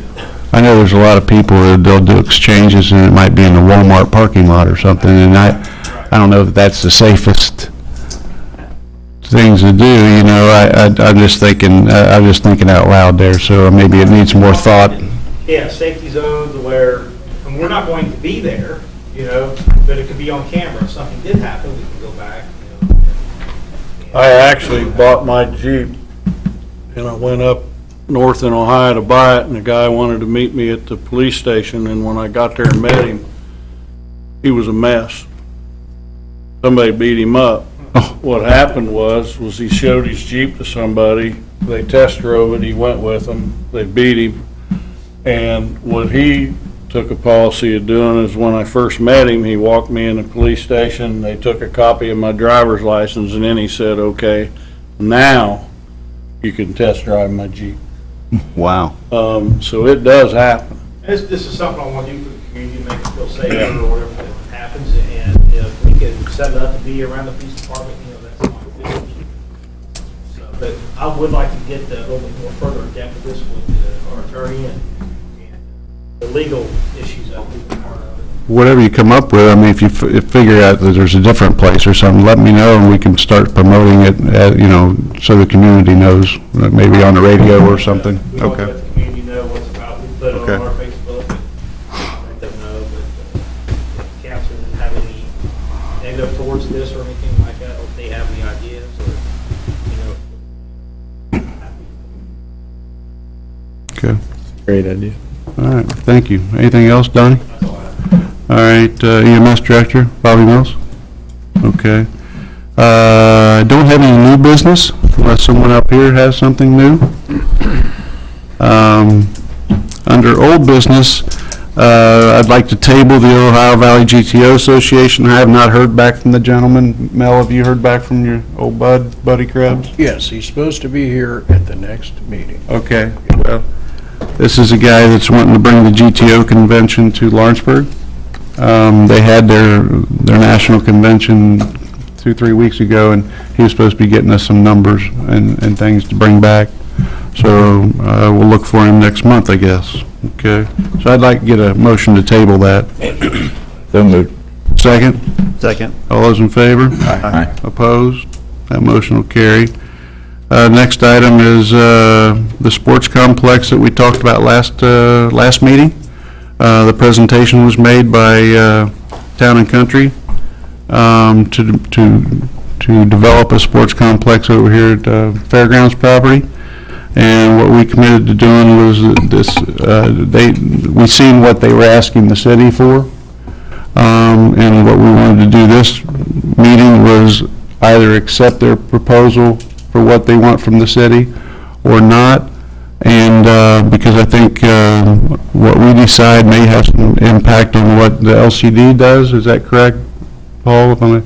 I know there's a lot of people that they'll do exchanges, and it might be in the Walmart parking lot or something, and I don't know if that's the safest things to do, I'm just thinking out loud there, so maybe it needs more thought. Yeah, safety zones where, and we're not going to be there, but it could be on camera. If something did happen, we can go back, I actually bought my Jeep, and I went up north in Ohio to buy it, and the guy wanted to meet me at the police station, and when I got there and met him, he was a mess. Somebody beat him up. What happened was he showed his Jeep to somebody, they test drove it, he went with them, they beat him, and what he took a policy of doing is when I first met him, he walked me in the police station, they took a copy of my driver's license, and then he said, okay, now you can test drive my Jeep. Wow. So it does happen. This is something I want to do for the community, make it feel safer or whatever that happens, and if we can set it up to be around the police department, that's fine. So, but I would like to get a little bit more further in depth of this with our attorney and the legal issues that will be part of it. Whatever you come up with, if you figure out that there's a different place or something, let me know, and we can start promoting it, so the community knows, maybe on the radio or something. We want to Okay. let the community know what's about, we put it Okay. on our Facebook, and let them know, but if council doesn't have any negative towards this or anything like that, or if they have any ideas, or, Okay. Great idea. All right, thank you. Anything else, Donnie? that's all I have. All right, EMS Director, Bobby Mills? Okay. I don't have any new business, unless someone up here has something new. Under old business, I'd like to table the Ohio Valley GTO Association. I have not heard back from the gentleman. Mel, have you heard back from your old buddy Krebs? Yes, he's supposed to be here at the next meeting. Okay, well, this is a guy that's wanting to bring the GTO convention to Lawrenceburg. They had their national convention 2-3 weeks ago, and he was supposed to be getting us some numbers and things to bring back. So we'll look for him next month, I guess. Okay, so I'd like to get a motion to table that. So moved. Second? Second. All those in favor? Aye. Opposed? That motion will carry. Next item is the sports complex that we talked about last meeting. The presentation was made by Town and Country to develop a sports complex over here at Fairgrounds property. And what we committed to doing was we seen what they were asking the city for. And what we wanted to do this meeting was either accept their proposal for what they want from the city or not. And because I think what we decide may have some impact on what the LCD does. Is that correct, Paul, if I'm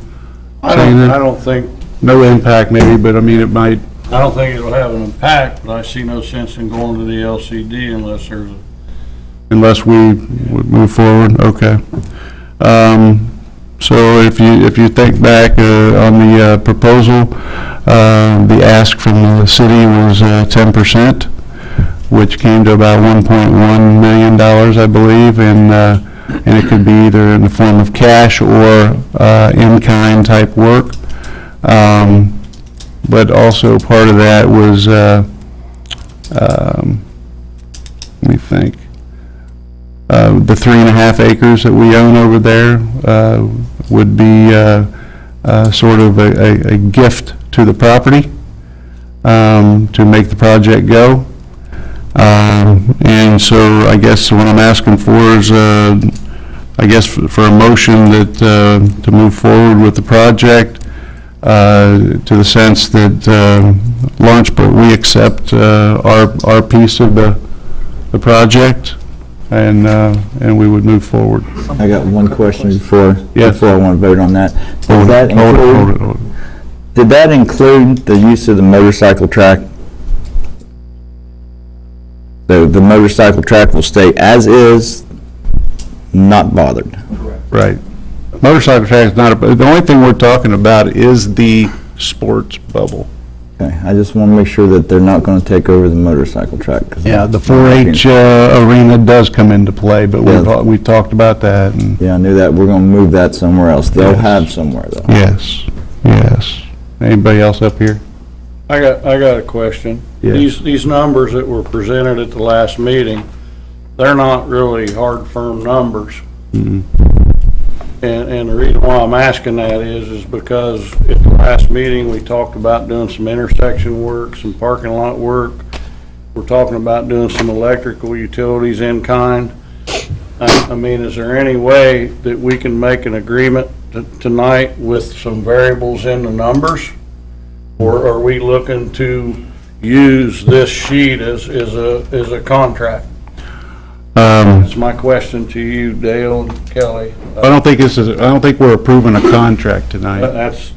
saying that? I don't think, No impact maybe, but I mean, it might. I don't think it'll have an impact, but I see no sense in going to the LCD unless there's a, Unless we would move forward, okay. So if you think back on the proposal, the ask from the city was 10%, which came to about $1.1 million, I believe, and and it could be either in the form of cash or in-kind type work. But also part of that was, let me think, the 3.5 acres that we own over there would be sort of a gift to the property to make the project go. And so I guess what I'm asking for is, I guess for a motion that, to move forward with the project, to the sense that Lawrenceburg, we accept our piece of the project, and we would move forward. I got one question before Yes. I want to vote on that. Hold it. Did that include the use of the motorcycle track? The motorcycle track will stay as is, not bothered. Right. Motorcycle track is not, the only thing we're talking about is the sports bubble. Okay, I just want to make sure that they're not going to take over the motorcycle track. Yeah, the 4-H arena does come into play, but we talked about that. And Yeah, I knew that. We're going to move that somewhere else. They'll have somewhere, though. yes, yes. Anybody else up here? I got a question. Yes. These numbers that were presented at the last meeting, they're not really hard, firm numbers. Mhm. And the reason why I'm asking that is because at the last meeting, we talked about doing some intersection work, some parking lot work. We're talking about doing some electrical utilities in kind. I mean, is there any way that we can make an agreement tonight with some variables in the numbers? Or are we looking to use this sheet as a contract? That's my question to you, Dale and Kelly. I don't think we're approving a contract tonight. That's,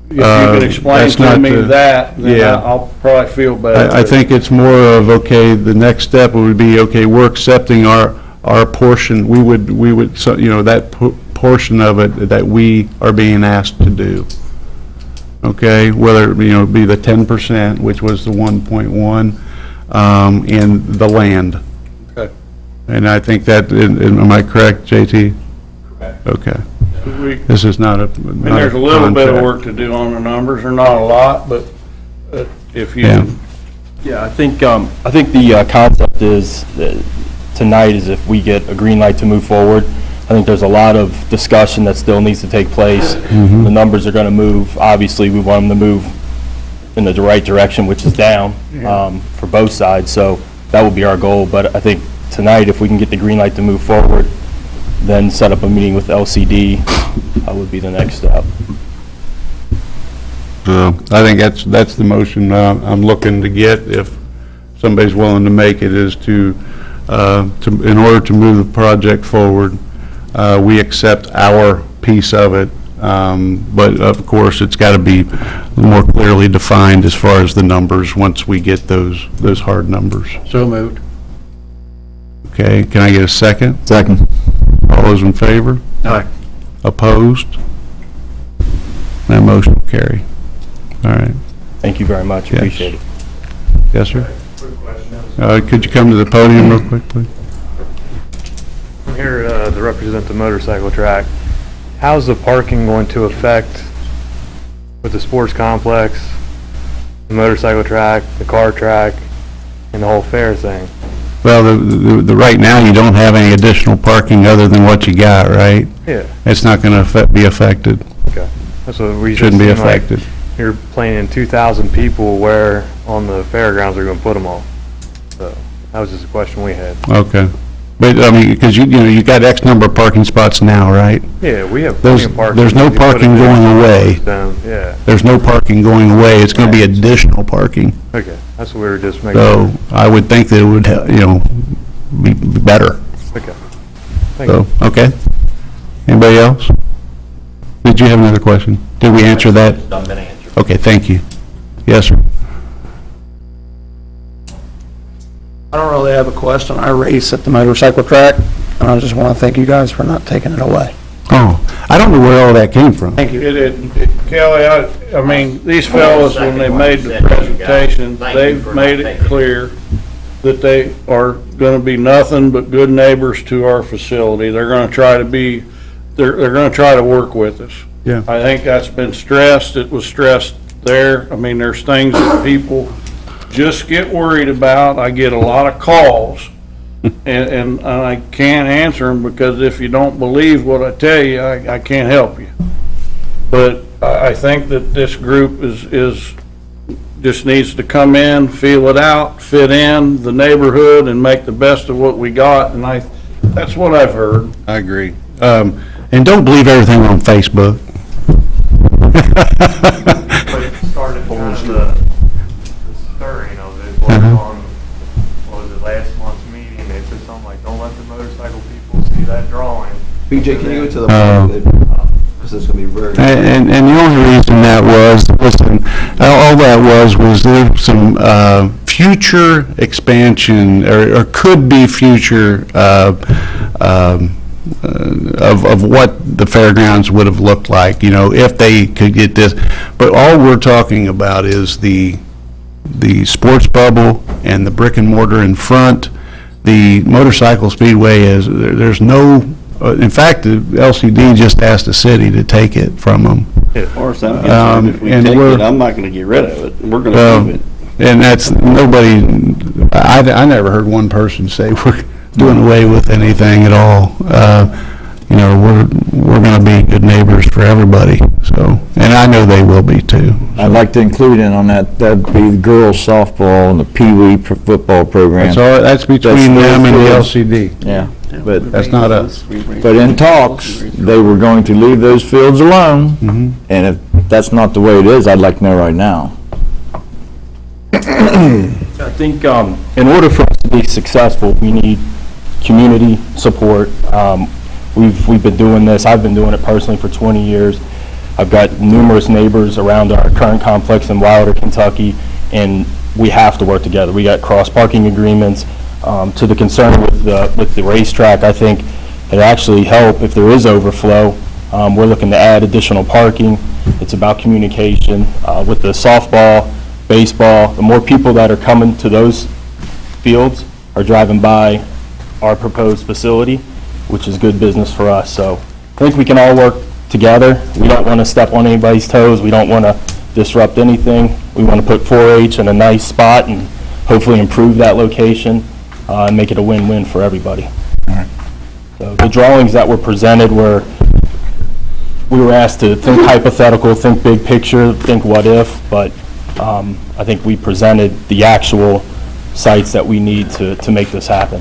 if you can explain to me that, then yeah. I'll probably feel better. I think it's more of, okay, the next step would be, okay, we're accepting our portion, we would, so, you know, that portion of it that we are being asked to do. Okay, whether, you know, be the 10%, which was the 1.1, in the land. Okay. And I think that, am I correct, JT? Correct. Okay. We- This is not a And there's a little bit of contract. work to do on the numbers, or not a lot, but if you, Yeah. Yeah, I think the concept is, tonight is if we get a green light to move forward. I think there's a lot of discussion that still needs to take place. The numbers are going to move. Obviously, we want them to move in the right direction, which is down for both sides. So that would be our goal. But I think tonight, if we can get the green light to move forward, then set up a meeting with LCD would be the next step. I think that's the motion I'm looking to get, if somebody's willing to make it, is to in order to move the project forward, we accept our piece of it, but of course, it's got to be more clearly defined as far as the numbers once we get those hard numbers. So moved. Okay, can I get a second? Second. All those in favor? Aye. Opposed? That motion will carry. All right. Thank you very much. Yes. Appreciate it. Yes, sir? Quick question. Could you come to the podium real quick, please? I'm here to represent the motorcycle track. How's the parking going to affect with the sports complex, the motorcycle track, the car track, and the whole fair thing? Well, the right now, you don't have any additional parking other than what you got, right? Yeah. It's not going to be affected. Okay. That's what we Shouldn't be seem like affected. You're planning 2,000 people where on the fairgrounds are going to put them all. So that was just a question we had. Okay. But, I mean, because you know, you got X number of parking spots now, right? Yeah, we have plenty of parking. There's no We can put parking it going in. away. Yeah. There's no parking going away. It's going to be additional parking. Okay. That's what we were just making. So I would think that it would, you know, be better. Okay. Thank you. So, okay. Anybody else? Did you have another question? Did we answer that? Been answered. Okay, thank you. Yes, sir. I don't really have a question. I race at the motorcycle track, and I just want to thank you guys for not taking it away. Oh, I don't know where all that came from. Thank you. Kelly, I mean, these fellows, when they made the presentation, they've made it clear that they are gonna be nothing but good neighbors to our facility. They're gonna try to be, they're gonna try to work with us. Yeah. I think that's been stressed. It was stressed there. I mean, there's things that people just get worried about. I get a lot of calls, and I can't answer them, because if you don't believe what I tell you, I can't help you. But I think that this group is just needs to come in, feel it out, fit in the neighborhood, and make the best of what we got, and that's what I've heard. I agree. And don't believe everything on Facebook. But it started kind of the stirring of it, was on, what was it, last month's meeting, they said something like, don't let the motorcycle people see that drawing. BJ, can you go to the mic? Because it's going to be very... And the only reason that was, listen, all that was there some future expansion, or could be future of what the fairgrounds would have looked like, you know, if they could get this. But all we're talking about is the sports bubble and the brick and mortar in front. The motorcycle speedway is, there's no, in fact, the LCD just asked the city to take it from them. As far as I'm concerned, if we take it, I'm not gonna get rid of it. We're gonna keep it. And that's, nobody, I never heard one person say we're doing away with anything at all. You know, we're going to be good neighbors for everybody, so, and I know they will be too. I'd like to include in on that, that'd be the girls softball and the peewee football program. That's between them and the LCD. Yeah, but that's not us. But in talks, they were going to leave those fields alone, and if that's not the way it is, I'd like to know right now. I think in order for us to be successful, we need community support. We've been doing this, I've been doing it personally for 20 years. I've got numerous neighbors around our current complex in Wilder, Kentucky, and we have to work together. We got cross-parking agreements. To the concern with the racetrack, I think it actually help if there is overflow. We're looking to add additional parking. It's about communication. With the softball, baseball, the more people that are coming to those fields are driving by our proposed facility, which is good business for us. So I think we can all work together. We don't want to step on anybody's toes. We don't want to disrupt anything. We want to put 4-H in a nice spot and hopefully improve that location and make it a win-win for everybody. So the drawings that were presented we were asked to think hypothetical, think big picture, think what if, but I think we presented the actual sites that we need to make this happen.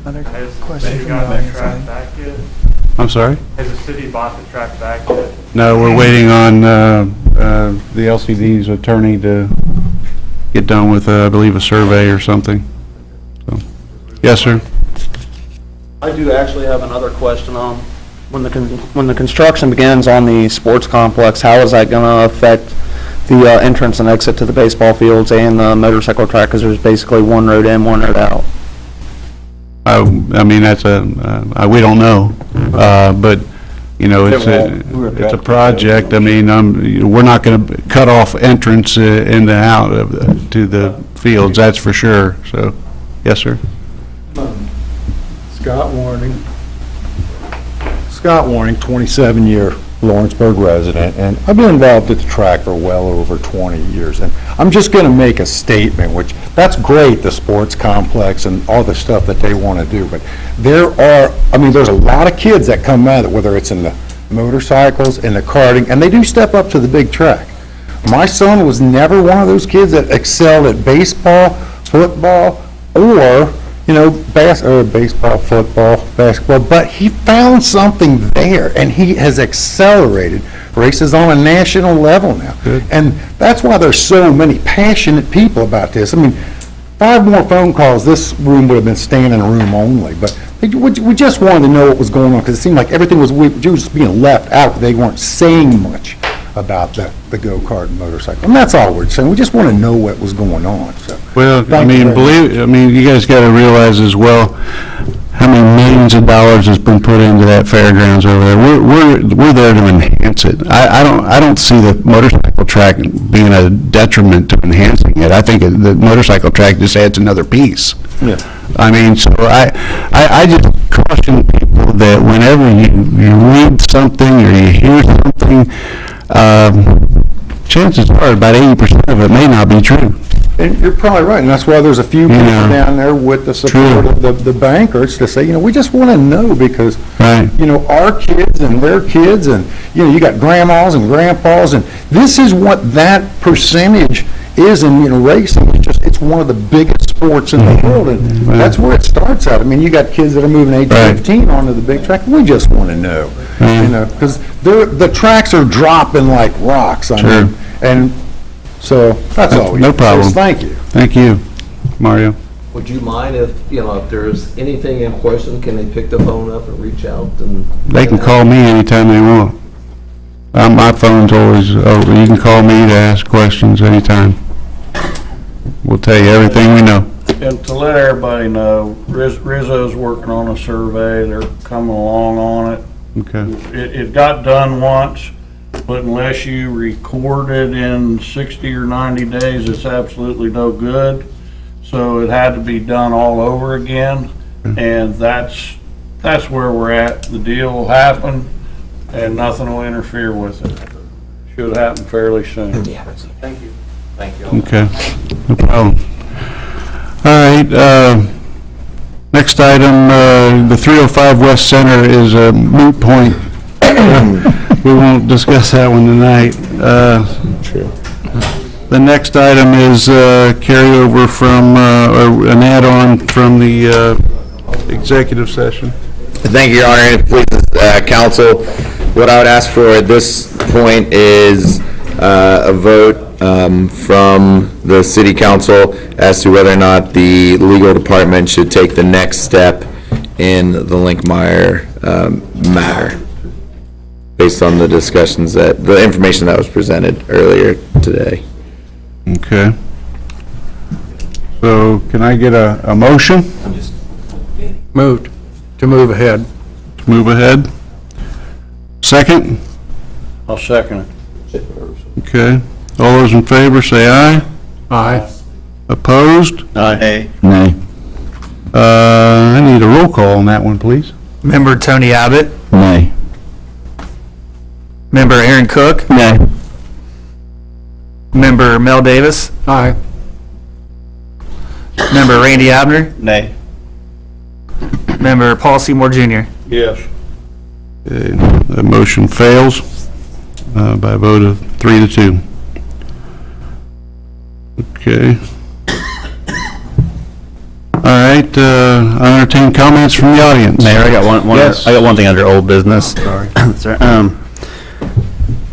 Has the city got that track back yet? I'm sorry? Has the city bought the track back yet? No, we're waiting on the LCD's attorney to get done with, I believe, a survey or something. So, yes, sir? I do actually have another question on, when the construction begins on the sports complex, how is that going to affect the entrance and exit to the baseball fields and the motorcycle track, because there's basically one road in, one road out? I mean, that's we don't know, but, you know, it's a project. I mean, we're not going to cut off entrance in the out to the fields, that's for sure, so, yes, sir? Scott Warning, 27-year Lawrenceburg resident, and I've been involved at the track for well over 20 years. And I'm just going to make a statement, which, that's great, the sports complex and all the stuff that they want to do, but there's a lot of kids that come out, whether it's in the motorcycles, in the karting, and they do step up to the big track. My son was never one of those kids that excelled at baseball, football, or baseball, football, basketball, but he found something there, and he has accelerated races on a national level now. Good. And that's why there's so many passionate people about this. I mean, 5 more phone calls, this room would have been standing room only, but we just wanted to know what was going on, because it seemed like everything was just being left out. They weren't saying much about the go-kart and motorcycle, and that's all we're saying. We just want to know what was going on, so. Well, I mean, you guys got to realize as well, how many millions of dollars has been put into that fairgrounds over there. We're there to enhance it. I don't see the motorcycle track being a detriment to enhancing it. I think the motorcycle track just adds another piece. Yeah. I mean, so I just caution people that whenever you read something or you hear something, chances are about 80% of it may not be true. And you're probably right, and that's why there's a few people down there with the support of the bankers to say, we just want to know because, our kids and their kids and, you got grandmas and grandpas, and this is what that percentage is in, racing. It's one of the biggest sports in the world, and that's where it starts out. I mean, you got kids that are moving age 15 onto the big track. We just want to know, because the tracks are dropping like rocks. I mean, and so that's all. No problem. Thank you. Thank you, Mario. Would you mind if there's anything in question, can they pick the phone up and reach out and? They can call me anytime they want. My phone's always open. You can call me to ask questions anytime. We'll tell you everything we know. And to let everybody know, Rizzo's working on a survey. They're coming along on it. Okay. It got done once, but unless you record it in 60 or 90 days, it's absolutely no good. So it had to be done all over again, and that's where we're at. The deal will happen, and nothing will interfere with it. Should happen fairly soon. Thank you. Thank you. Okay, no problem. All right, next item, the 305 West Center is a moot point. We won't discuss that one tonight. The next item is carryover from, or an add-on from the executive session. Thank you, Your Honor, and please, council, what I would ask for at this point is a vote from the city council as to whether or not the legal department should take the next step in the Linkmeyer matter, based on the discussions the information that was presented earlier today. Okay. So can I get a motion? Moved to move ahead. Move ahead. Second? I'll second it. Okay. All those in favor say aye. Aye. Opposed? Aye. Nay. I need a roll call on that one, please. Member Tony Abbott, Nay. Member Aaron Cook, Nay. Member Mel Davis, Aye. Member Randy Abner, Nay. Member Paul Seymour Jr. Yes. Okay, that motion fails by a vote of 3-2. Okay. All right, I entertain comments from the audience. Mayor, I got one. Yes. I got one thing under old business. Sorry. Sorry. I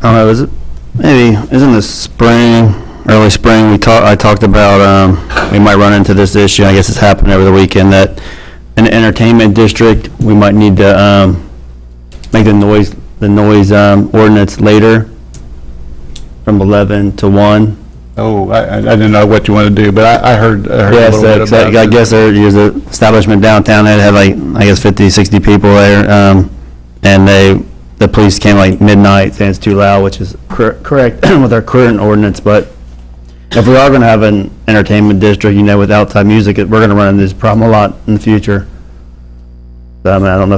don't know, is it, maybe, isn't the spring, early spring, I talked about, we might run into this issue, I guess it's happened over the weekend, that in the entertainment district, we might need to, make the noise ordinance later, from 11 to 1. Oh, I didn't know what you want to do, but I heard a Yes, little bit about I it. guess there's an establishment downtown that had like, I guess 50, 60 people there, and the police came like midnight saying it's too loud, which is correct with our current ordinance, but if we are gonna have an entertainment district, with outside music, we're gonna run into this problem a lot in the future. So, I don't know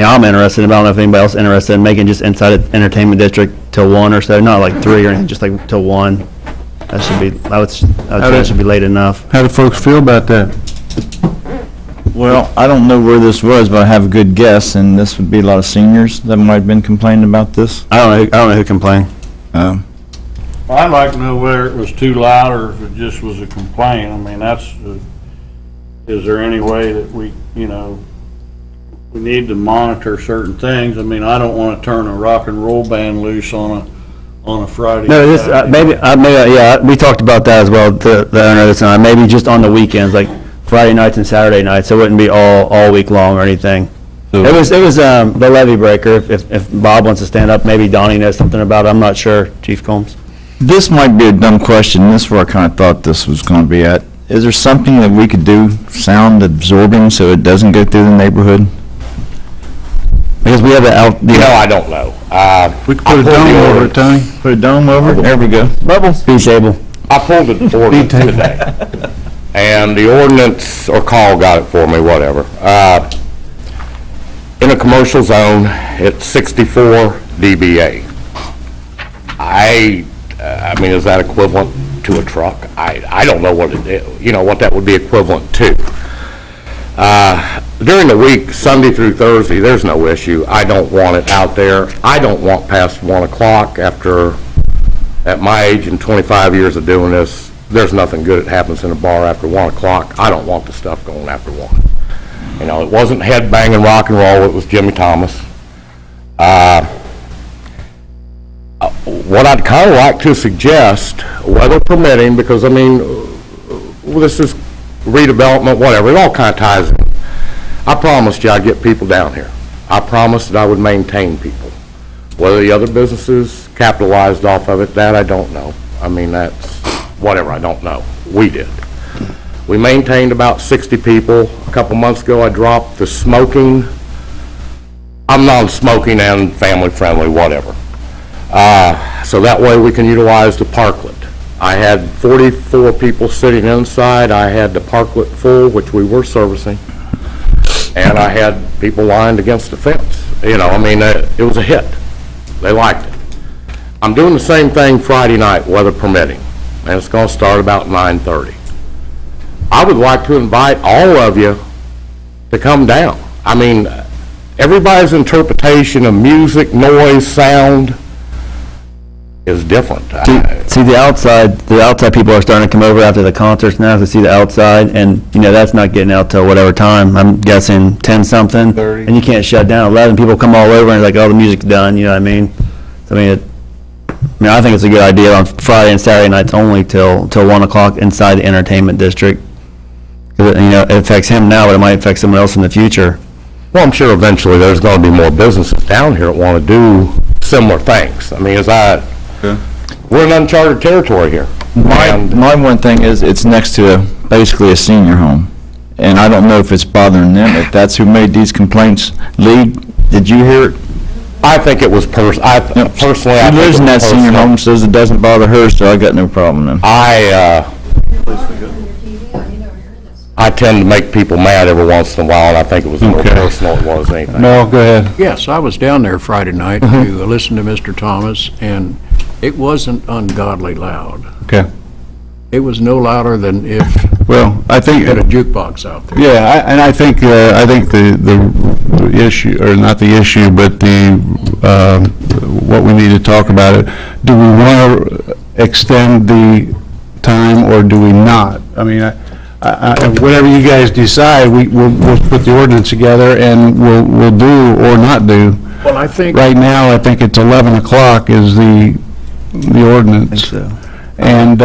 I'm interested, but I don't know if anybody else is interested in making just inside an entertainment district till 1 or so, not like 3 or anything, just like till 1. That should be, I would say that should be late enough. How do folks feel about that? Well, I don't know where this was, but I have a good guess, and this would be a lot of seniors that might have been complaining about this. I don't know who complained. Well, I'd like to know whether it was too loud or if it just was a complaint. I mean, is there any way that we need to monitor certain things? I mean, I don't want to turn a rock and roll band loose on a Friday. No, this, maybe, we talked about that as well, the owner this time, maybe just on the weekends, like Friday nights and Saturday nights, so it wouldn't be all week long or anything. It was the levee breaker, if Bob wants to stand up, maybe Donnie knows something about it, I'm not sure, Chief Combs. This might be a dumb question, this is where I kind of thought this was going to be at. is there something that we could do sound absorbing so it doesn't go through the neighborhood? Because we have the out. I don't know. We could put a dome over it, Tony. Put a dome over it? There we go. Bubble. Speed table. I pulled the ordinance today, and the ordinance, or Carl got it for me, whatever. In a commercial zone, it's 64 dBA. I mean, is that equivalent to a truck? I don't know what it is, what that would be equivalent to. During the week, Sunday through Thursday, there's no issue. I don't want it out there. I don't want past 1 o'clock after, at my age and 25 years of doing this, there's nothing good that happens in a bar after 1 o'clock. I don't want the stuff going after 1. It wasn't headbanging rock and roll, it was Jimmy Thomas. What I'd kind of like to suggest, weather permitting, because this is redevelopment, whatever, it all kind of ties in. I promised you I'd get people down here. I promised that I would maintain people. Whether the other businesses capitalized off of it, that I don't know. That's whatever, I don't know. We did. We maintained about 60 people. A couple months ago, I dropped the smoking. I'm non-smoking and family-friendly, whatever. So that way we can utilize the parklet. I had 44 people sitting inside. I had the parklet full, which we were servicing. And I had people lined against the fence. It was a hit. They liked it. I'm doing the same thing Friday night, weather permitting, and it's going to start about 9:30. I would like to invite all of you to come down. Everybody's interpretation of music, noise, sound is different. See, the outside people are starting to come over after the concerts now to see the outside, and, that's not getting out till whatever time. I'm guessing 10-something. 30. And you can't shut down. 11 people come all over and it's like, oh, the music's done, you know what I mean? I think it's a good idea on Friday and Saturday nights only till 1 o'clock inside the entertainment district. 'Cause it affects him now, but it might affect someone else in the future. Well, I'm sure eventually there's going to be more businesses down here that want to do similar things. We're in uncharted territory here. My one thing is, it's next to basically a senior home, and I don't know if it's bothering them, if that's who made these complaints. Lee, did you hear it? I think it was personally. She lives in that senior home, says it doesn't bother her, so I got no problem then. I tend to make people mad every once in a while, and I think it was more personal than it was anything. No, go ahead. Yes, I was down there Friday night to listen to Mr. Thomas, and it wasn't ungodly loud. Okay. It was no louder than if I think you had a jukebox out there. Yeah, and I think the issue, or not the issue, but what we need to talk about it. Do we want to extend the time or do we not? Whatever you guys decide, we'll put the ordinance together and we'll do or not do. Well, I think right now, I think it's 11 o'clock is the ordinance. I think so. And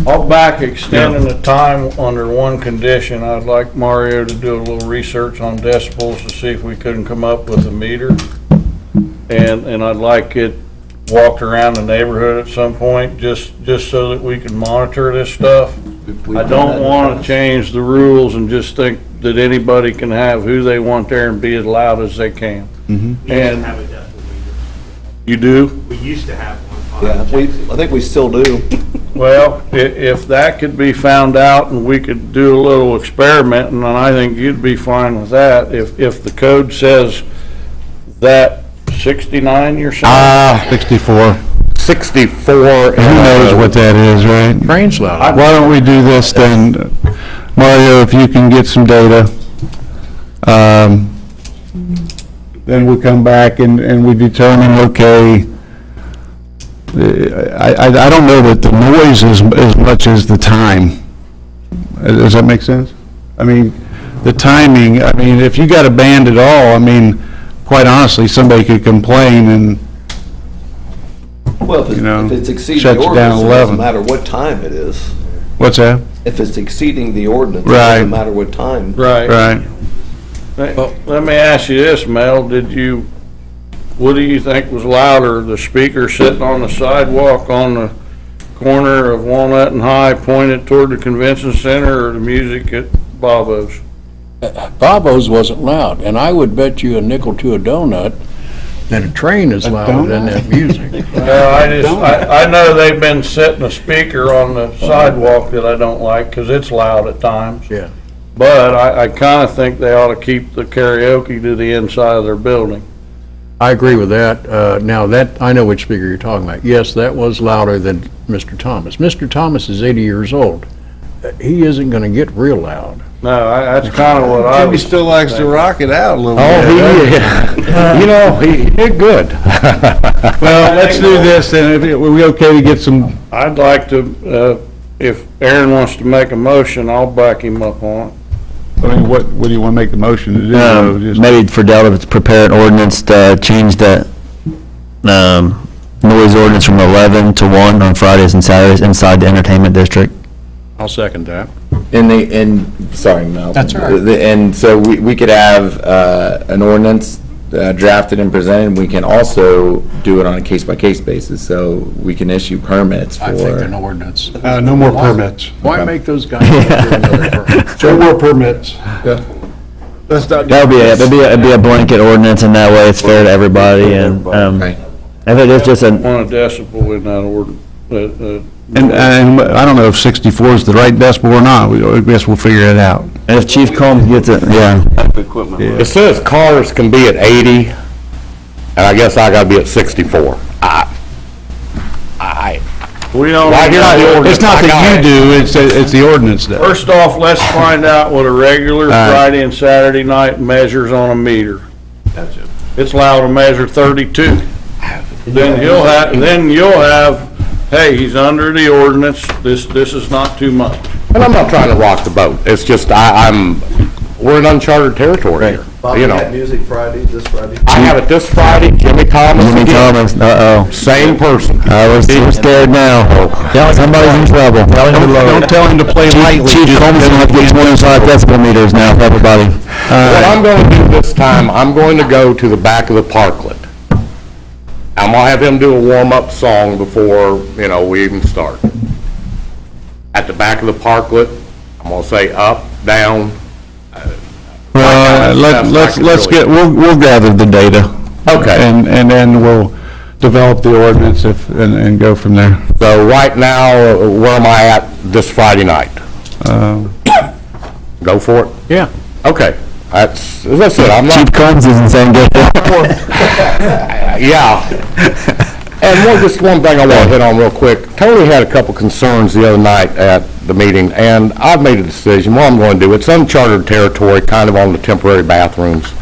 I'll back extending the time under one condition. I'd like Mario to do a little research on decibels to see if we couldn't come up with a meter. And I'd like it walked around the neighborhood at some point, just so that we can monitor this stuff. I don't want to change the rules and just think that anybody can have who they want there and be as loud as they can. We And have a decibel meter. you do? We used to have one. Yeah, I think we still do. Well, if that could be found out and we could do a little experimenting, then I think you'd be fine with that. If the code says that 69, you're saying? 64. 64. Who knows what that is, right? Train's loud. Why don't we do this then, Mario, if you can get some data, then we come back and we determine, okay, I don't know that the noise is as much as the time. Does that make sense? The timing, if you got a band at all, quite honestly, somebody could complain and, Well, if it's exceeding shut the you down ordinance, it 11. doesn't matter what time it is. what's that? If it's exceeding the ordinance, it Right. doesn't matter what time. Right. Right. Let me ask you this, Mel, what do you think was louder, the speaker sitting on the sidewalk on the corner of Walnut and High pointed toward the convention center or the music at Bobo's? Bobo's wasn't loud, and I would bet you a nickel to a donut that a train is louder than that music. I know they've been setting a speaker on the sidewalk that I don't like because it's loud at times. Yeah. But I kind of think they ought to keep the karaoke to the inside of their building. I agree with that. Now, that, I know which speaker you're talking about. Yes, that was louder than Mr. Thomas. Mr. Thomas is 80 years old. He isn't going to get real loud. No, that's kind of what I Jimmy was. still likes to rock it out a little bit. Oh, you know, he did good. Well, let's do this, then. Are we okay to get some, I'd like to, if Aaron wants to make a motion, I'll back him up on it. I mean, what do you want to make the motion to do? Just- Maybe for Delta to prepare an ordinance to change that noise ordinance from 11 to 1 on Fridays and Saturdays inside the entertainment district. I'll second that. Sorry, Mel. That's all right. And so we could have an ordinance drafted and presented. We can also do it on a case-by-case basis, so we can issue permits for. I think an ordinance. No more permits. Why make those guys do another permit? No more permits. Let's not. That would be it'd be a blanket ordinance, and that way it's fair to everybody, and, if it is just a, Want a decibel in that order. And I don't know if 64 is the right decibel or not. I guess we'll figure it out. and if Chief Combs gets it, yeah. Equipment. It says cars can be at 80, and I guess I gotta be at 64. We don't. Right here on the ordinance, It's not I got that you it. do, it's the ordinance that. First off, let's find out what a regular right. Friday and Saturday night measures on a meter. That's it. It's allowed to measure 32. Then you'll have, hey, he's under the ordinance, this is not too much. And I'm not trying to rock the boat. It's just, we're in uncharted territory here, you know. music Friday, this Friday? I have it this Friday, Jimmy Thomas Jimmy again. Thomas, uh-oh. Same person. We're scared now. Somebody's in trouble. Don't tell him to play lightly. Chief Combs is going to get 25 decibel meters now for everybody. What I'm going to do this time, I'm going to go to the back of the parklet. I'm going to have him do a warm-up song before, we even start. At the back of the parklet, I'm going to say up, down. Let's get, we'll gather the data. Okay. And then we'll develop the ordinance and go from there. So right now, where am I at this Friday night? Go for it? Yeah. Okay. That's it. I'm not. Chief Combs isn't saying good. Yeah. And just one thing I want to hit on real quick. Tony had a couple concerns the other night at the meeting, and I've made a decision. What I'm going to do, it's uncharted territory, kind of on the temporary bathrooms.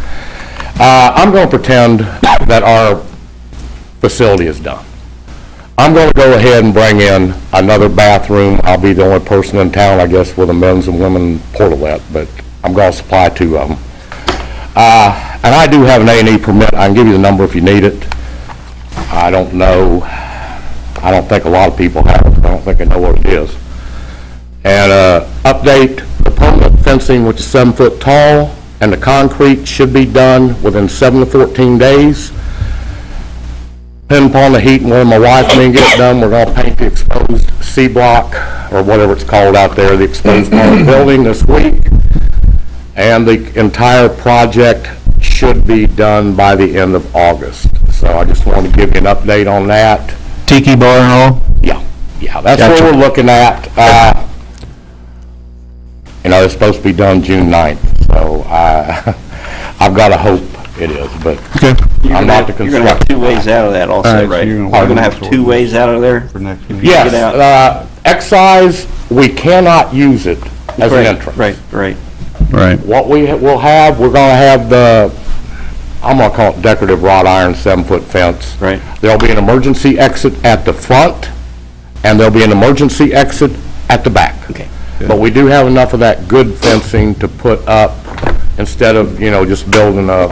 I'm going to pretend that our facility is done. I'm going to go ahead and bring in another bathroom. I'll be the only person in town, I guess, with a men's and women's portalette, but I'm going to supply 2 of them. And I do have an A&E permit. I can give you the number if you need it. I don't know. I don't think a lot of people have it. I don't think I know what it is. And update the permanent fencing, which is 7 foot tall, and the concrete should be done within 7 to 14 days. Depending upon the heat and when my wife and me get it done, we're going to paint the exposed C block, or whatever it's called out there, the exposed part of the building this week. And the entire project should be done by the end of August. So I just wanted to give you an update on that. Tiki bar and all? Yeah, that's what we're looking at. It's supposed to be done June 9th, so I've got to hope it is, but I'm not the construction. You're going to have 2 ways out of that also, right? You're going to have 2 ways out of there? For next week. Yes, excise, we cannot use it as an entrance. Right. What we will have, we're going to have I'm going to call it decorative wrought iron 7-foot fence. Right. There'll be an emergency exit at the front, and there'll be an emergency exit at the back. Okay. But we do have enough of that good fencing to put up instead of, just building a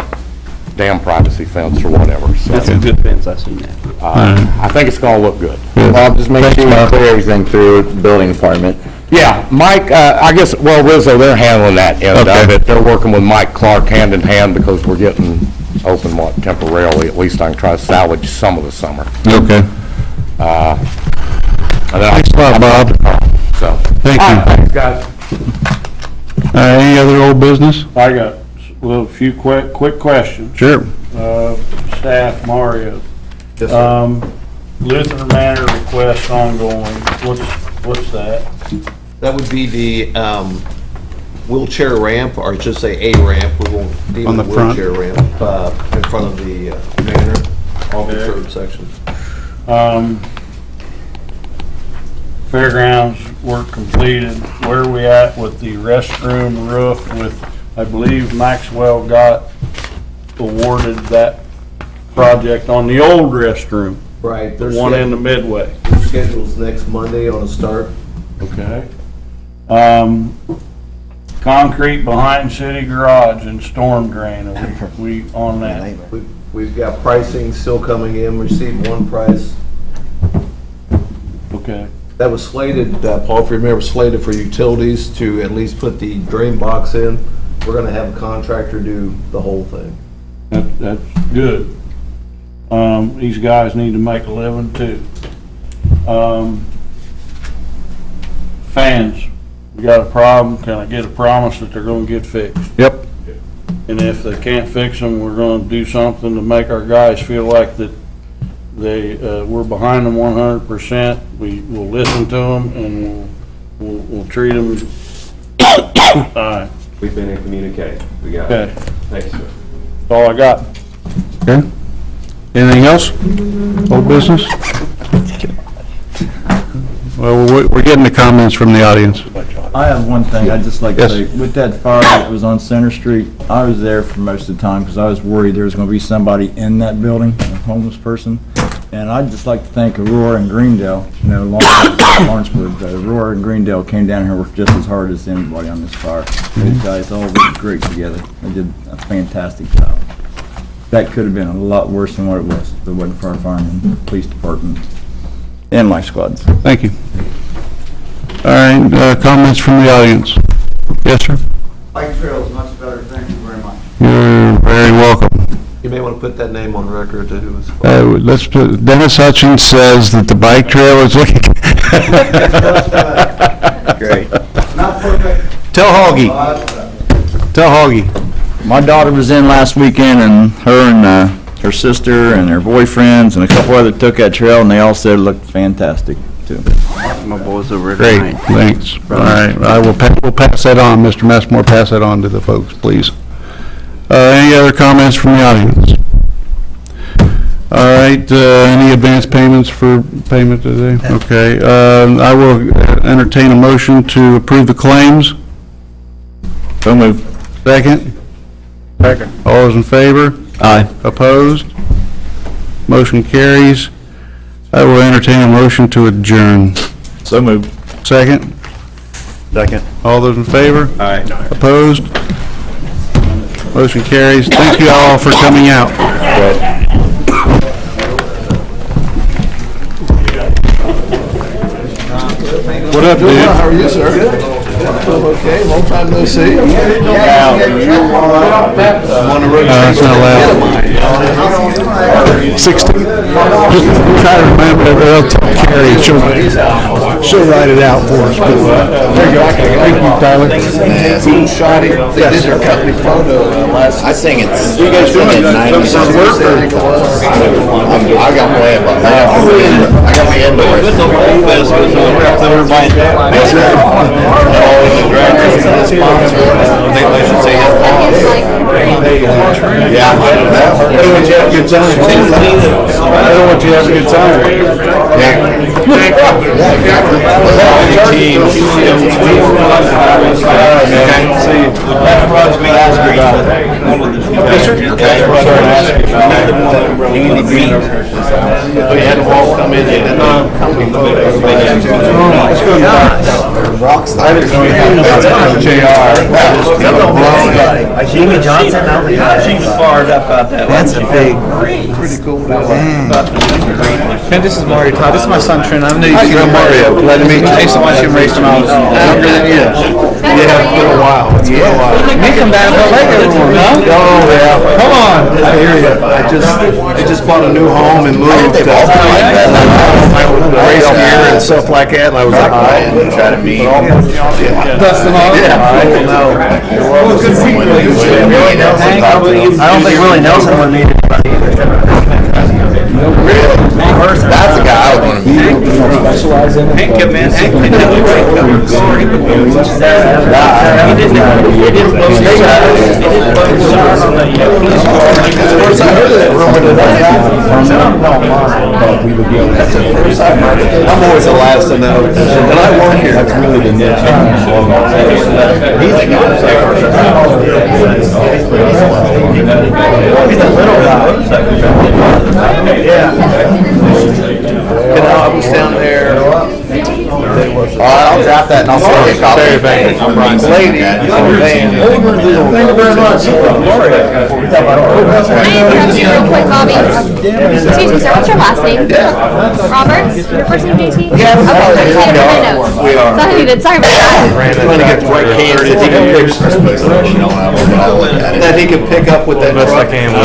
damn privacy fence or whatever. So, That's a good fence, I've seen that. I think it's going to look good. Bob, just make sure you clear everything through the building department. Yeah, Mike, I guess, Rizzo, they're handling that end of it. They're working with Mike Clark hand in hand because we're getting open, temporarily. At least I can try to salvage some of the summer. Okay. Thanks a lot, Bob. So, Thank you. thanks, guys. Any other old business? I got a few quick questions. Sure. Staff, Mario. Lutheran Manor request ongoing. What's that? That would be the wheelchair ramp, or just say a ramp, we won't deem On it the a front? wheelchair ramp, in front of the manor, off the curb section. Fairgrounds work completed. Where are we at with the restroom roof with, I believe Maxwell got awarded that project on the old restroom, Right. the one in the Midway. Their schedule's next Monday on a start. Okay. Concrete behind city garage and storm drain, are we on that? We've got pricing still coming in, received one price. Okay. That was slated, Paul, if you remember, slated for utilities to at least put the drain box in. We're gonna have a contractor do the whole thing. That's good. These guys need to make a living too. Fans, we got a problem, can I get a promise that they're gonna get fixed? Yep. And if they can't fix them, we're gonna do something to make our guys feel like that we're behind them 100%. We will listen to them and we'll treat them. Alright. We've been in communication. We got Okay. it. Thanks, sir. That's all I got. Okay. Anything else? Old business? Well, we're getting the comments from the audience. I have one thing I'd just like to Yes. say. With that fire that was on Center Street, I was there for most of the time because I was worried there was going to be somebody in that building, a homeless person. And I'd just like to thank Aurora and Greendale, Lawrenceburg, Aurora and Greendale came down here and worked just as hard as anybody on this fire. Those guys all worked great together. They did a fantastic job. That could have been a lot worse than what it was if it wasn't for our firemen, police department, and my squads. Thank you. All right, comments from the audience? Yes, sir? Bike trail is much better, thank you very much. You're very welcome. You may want to put that name on record to who was. Let's put, Dennis Hutchins says that the bike trail is looking. Great. Not perfect. Tell Hoggy. Tell Hoggy. My daughter was in last weekend, and her and her sister and their boyfriends and a couple other took that trail, and they all said it looked fantastic, too. My boys over Great, tonight. thanks. All right, we'll pass that on, Mr. Messmore, pass that on to the folks, please. Any other comments from the audience? All right, any advance payments for payment today? Okay, I will entertain a motion to approve the claims. So moved. Second? Second. All those in favor? Aye. Opposed? Motion carries. I will entertain a motion to adjourn. So moved. Second? Second. All those in favor? Aye. Opposed? Motion carries. Thank you all for coming out. What up, dude? How are you, sir? Okay, long time no see. It's not loud. 60. Just try to remember, I'll tell Carrie, she'll write it out for us. But, there you go. Thank you, Tyler. Little shoddy. They did their company photo last. I think it's. You guys doing it? I got way about that. I got me into it. Yeah. I don't want you to have a good time. I don't want you to have a good time. We had to walk come in and Jimmy Johnson, she was fired up about that. That's a big. Pretty cool. And this is Mario Todd. This is my son Trent. I'm new. How you doing, Mario? Glad to meet you. I used to watch him race when I was. Yeah, it's been a while. It's been a while. come down and like everyone, huh? Oh, yeah. Come on. I hear you. I just bought a new home and moved. My race gear and stuff like that, and I was like, Try to meet. Dustin off? Yeah. I don't think Willie Nelson would meet anybody either. That's the guy I would want to meet. Hank came in, Hank didn't have a great cover. He didn't blow his shot. He didn't blow his shot on the police car. That's the first I heard of that rumor today. That's the first I heard of it. I'm always the last to know, and I work here. That's really the niche. He's a little guy. Yeah. You know, I was down there. I'll draft that and I'll send you a copy. Lady, van. Thank you very much. Real quick, Bobby. Excuse me, sir, what's your last name? Roberts? Your first name, JT? Yeah. Okay, I just need to put my notes. We are. Thought you did, sorry about that. Trying to get the right candidate he can pick. That he can pick up with that Best I truck. can. Oh,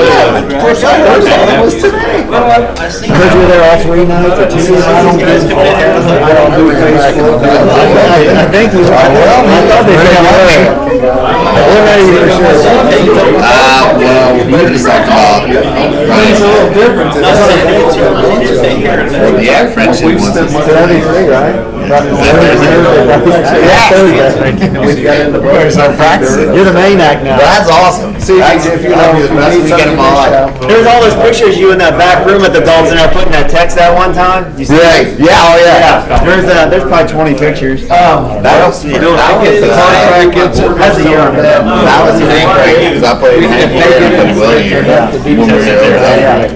yeah. First I heard of it was today. Because you were there all 3 nights or 2 nights. I don't do Facebook. I think we were. Well, I thought they said we're not even sure. Well, we just like It's a little different. yeah, French We've spent 73, right? We've got in the Where's our practice? You're the main act now. That's awesome. See, if you know, the best weekend of my life. There's all those pictures of you in that back room at the Dalton there putting that text that one time. You see Right. Yeah, oh yeah. There's probably 20 pictures. That's the contract gets it. That's a year on that. That was the thing, right? Because I played Hank and William when we were there.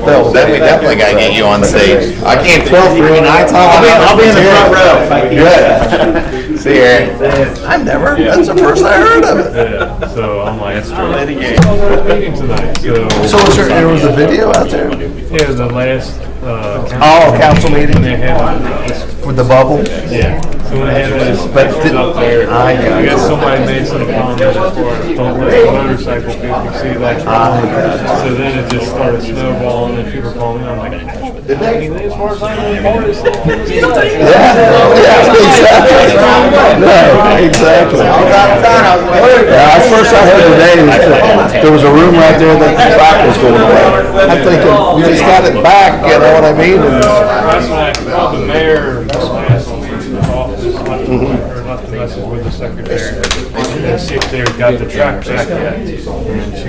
So then we definitely gotta get you on stage. I can't 3 nights. I'll be in the front row. Good. See here. That's the first I heard of it. Yeah, so I'm like, meeting tonight, So there was a video out there? Yeah, the last, Council meeting? they had, With the bubble? yeah, so when they had this, But up there, I guess somebody made some comment as far as don't let the motorcycle people see that truck. So then it just started snowballing and people calling me, I'm like, as far as I know, Exactly. Yeah, first I heard today was there was a room right there that the track was going away. I'm thinking, you just got it back, you know what I mean? And that's when I called the mayor, left a message with the secretary, and see if they got the track back yet. And she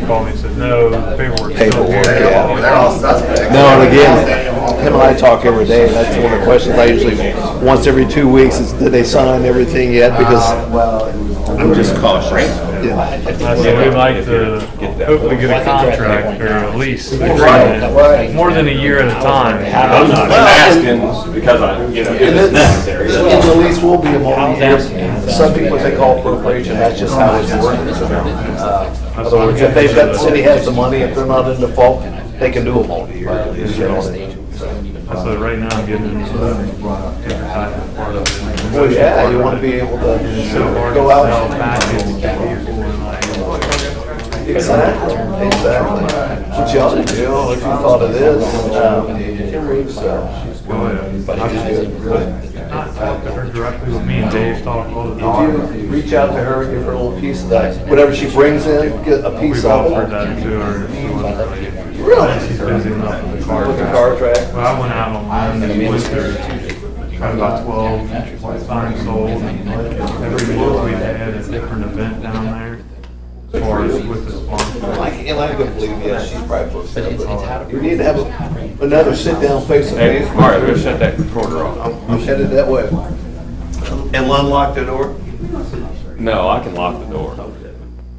called me and said, no, the paperwork's still here. They're all suspects. No, and again, him and I talk every day, and that's one of the questions I usually, once every 2 weeks, is did they sign everything yet? Because I'm just cautious. Yeah. I said, we'd like to hopefully get a contract or a lease, more than a year at a time. I'm not asking because if it's necessary. And the lease will be a multi-year. Some people, they call appropriation, that's just how it's working. In other words, if they've got, the city has the money, if they're not in default, they can do a multi-year. You know what I mean? So right now I'm getting into the different part of it. Well, yeah, you want to be able to go out and Exactly. What you ought to do, if you thought it is, her directly with me and Dave talk all the time. if you reach out to her, give her a little piece of that, whatever she brings in, get a piece We've of offered it. that to her. She wasn't ready. Really? She's busy enough with the car. With the car track? Well, I went out on Monday with her, got about 12 signs sold. Every month we've had a different event down there. As far as with the sponsor. I couldn't believe it, she's probably booked up. We need to have another sit-down face-to-face. All right, we'll shut that recorder off. I'm headed that way. And unlock the door? No, I can lock the door.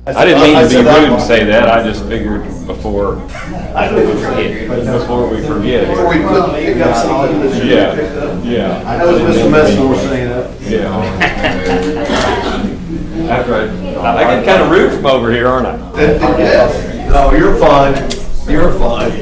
I didn't mean to be rude and say that, I just figured before we forget. Before we forget. Before we pick up something that should be picked up. Yeah. That was Mr. Messer saying that. Yeah. After I get kind of rude from over here, aren't I? Yes. No, you're fine. You're fine.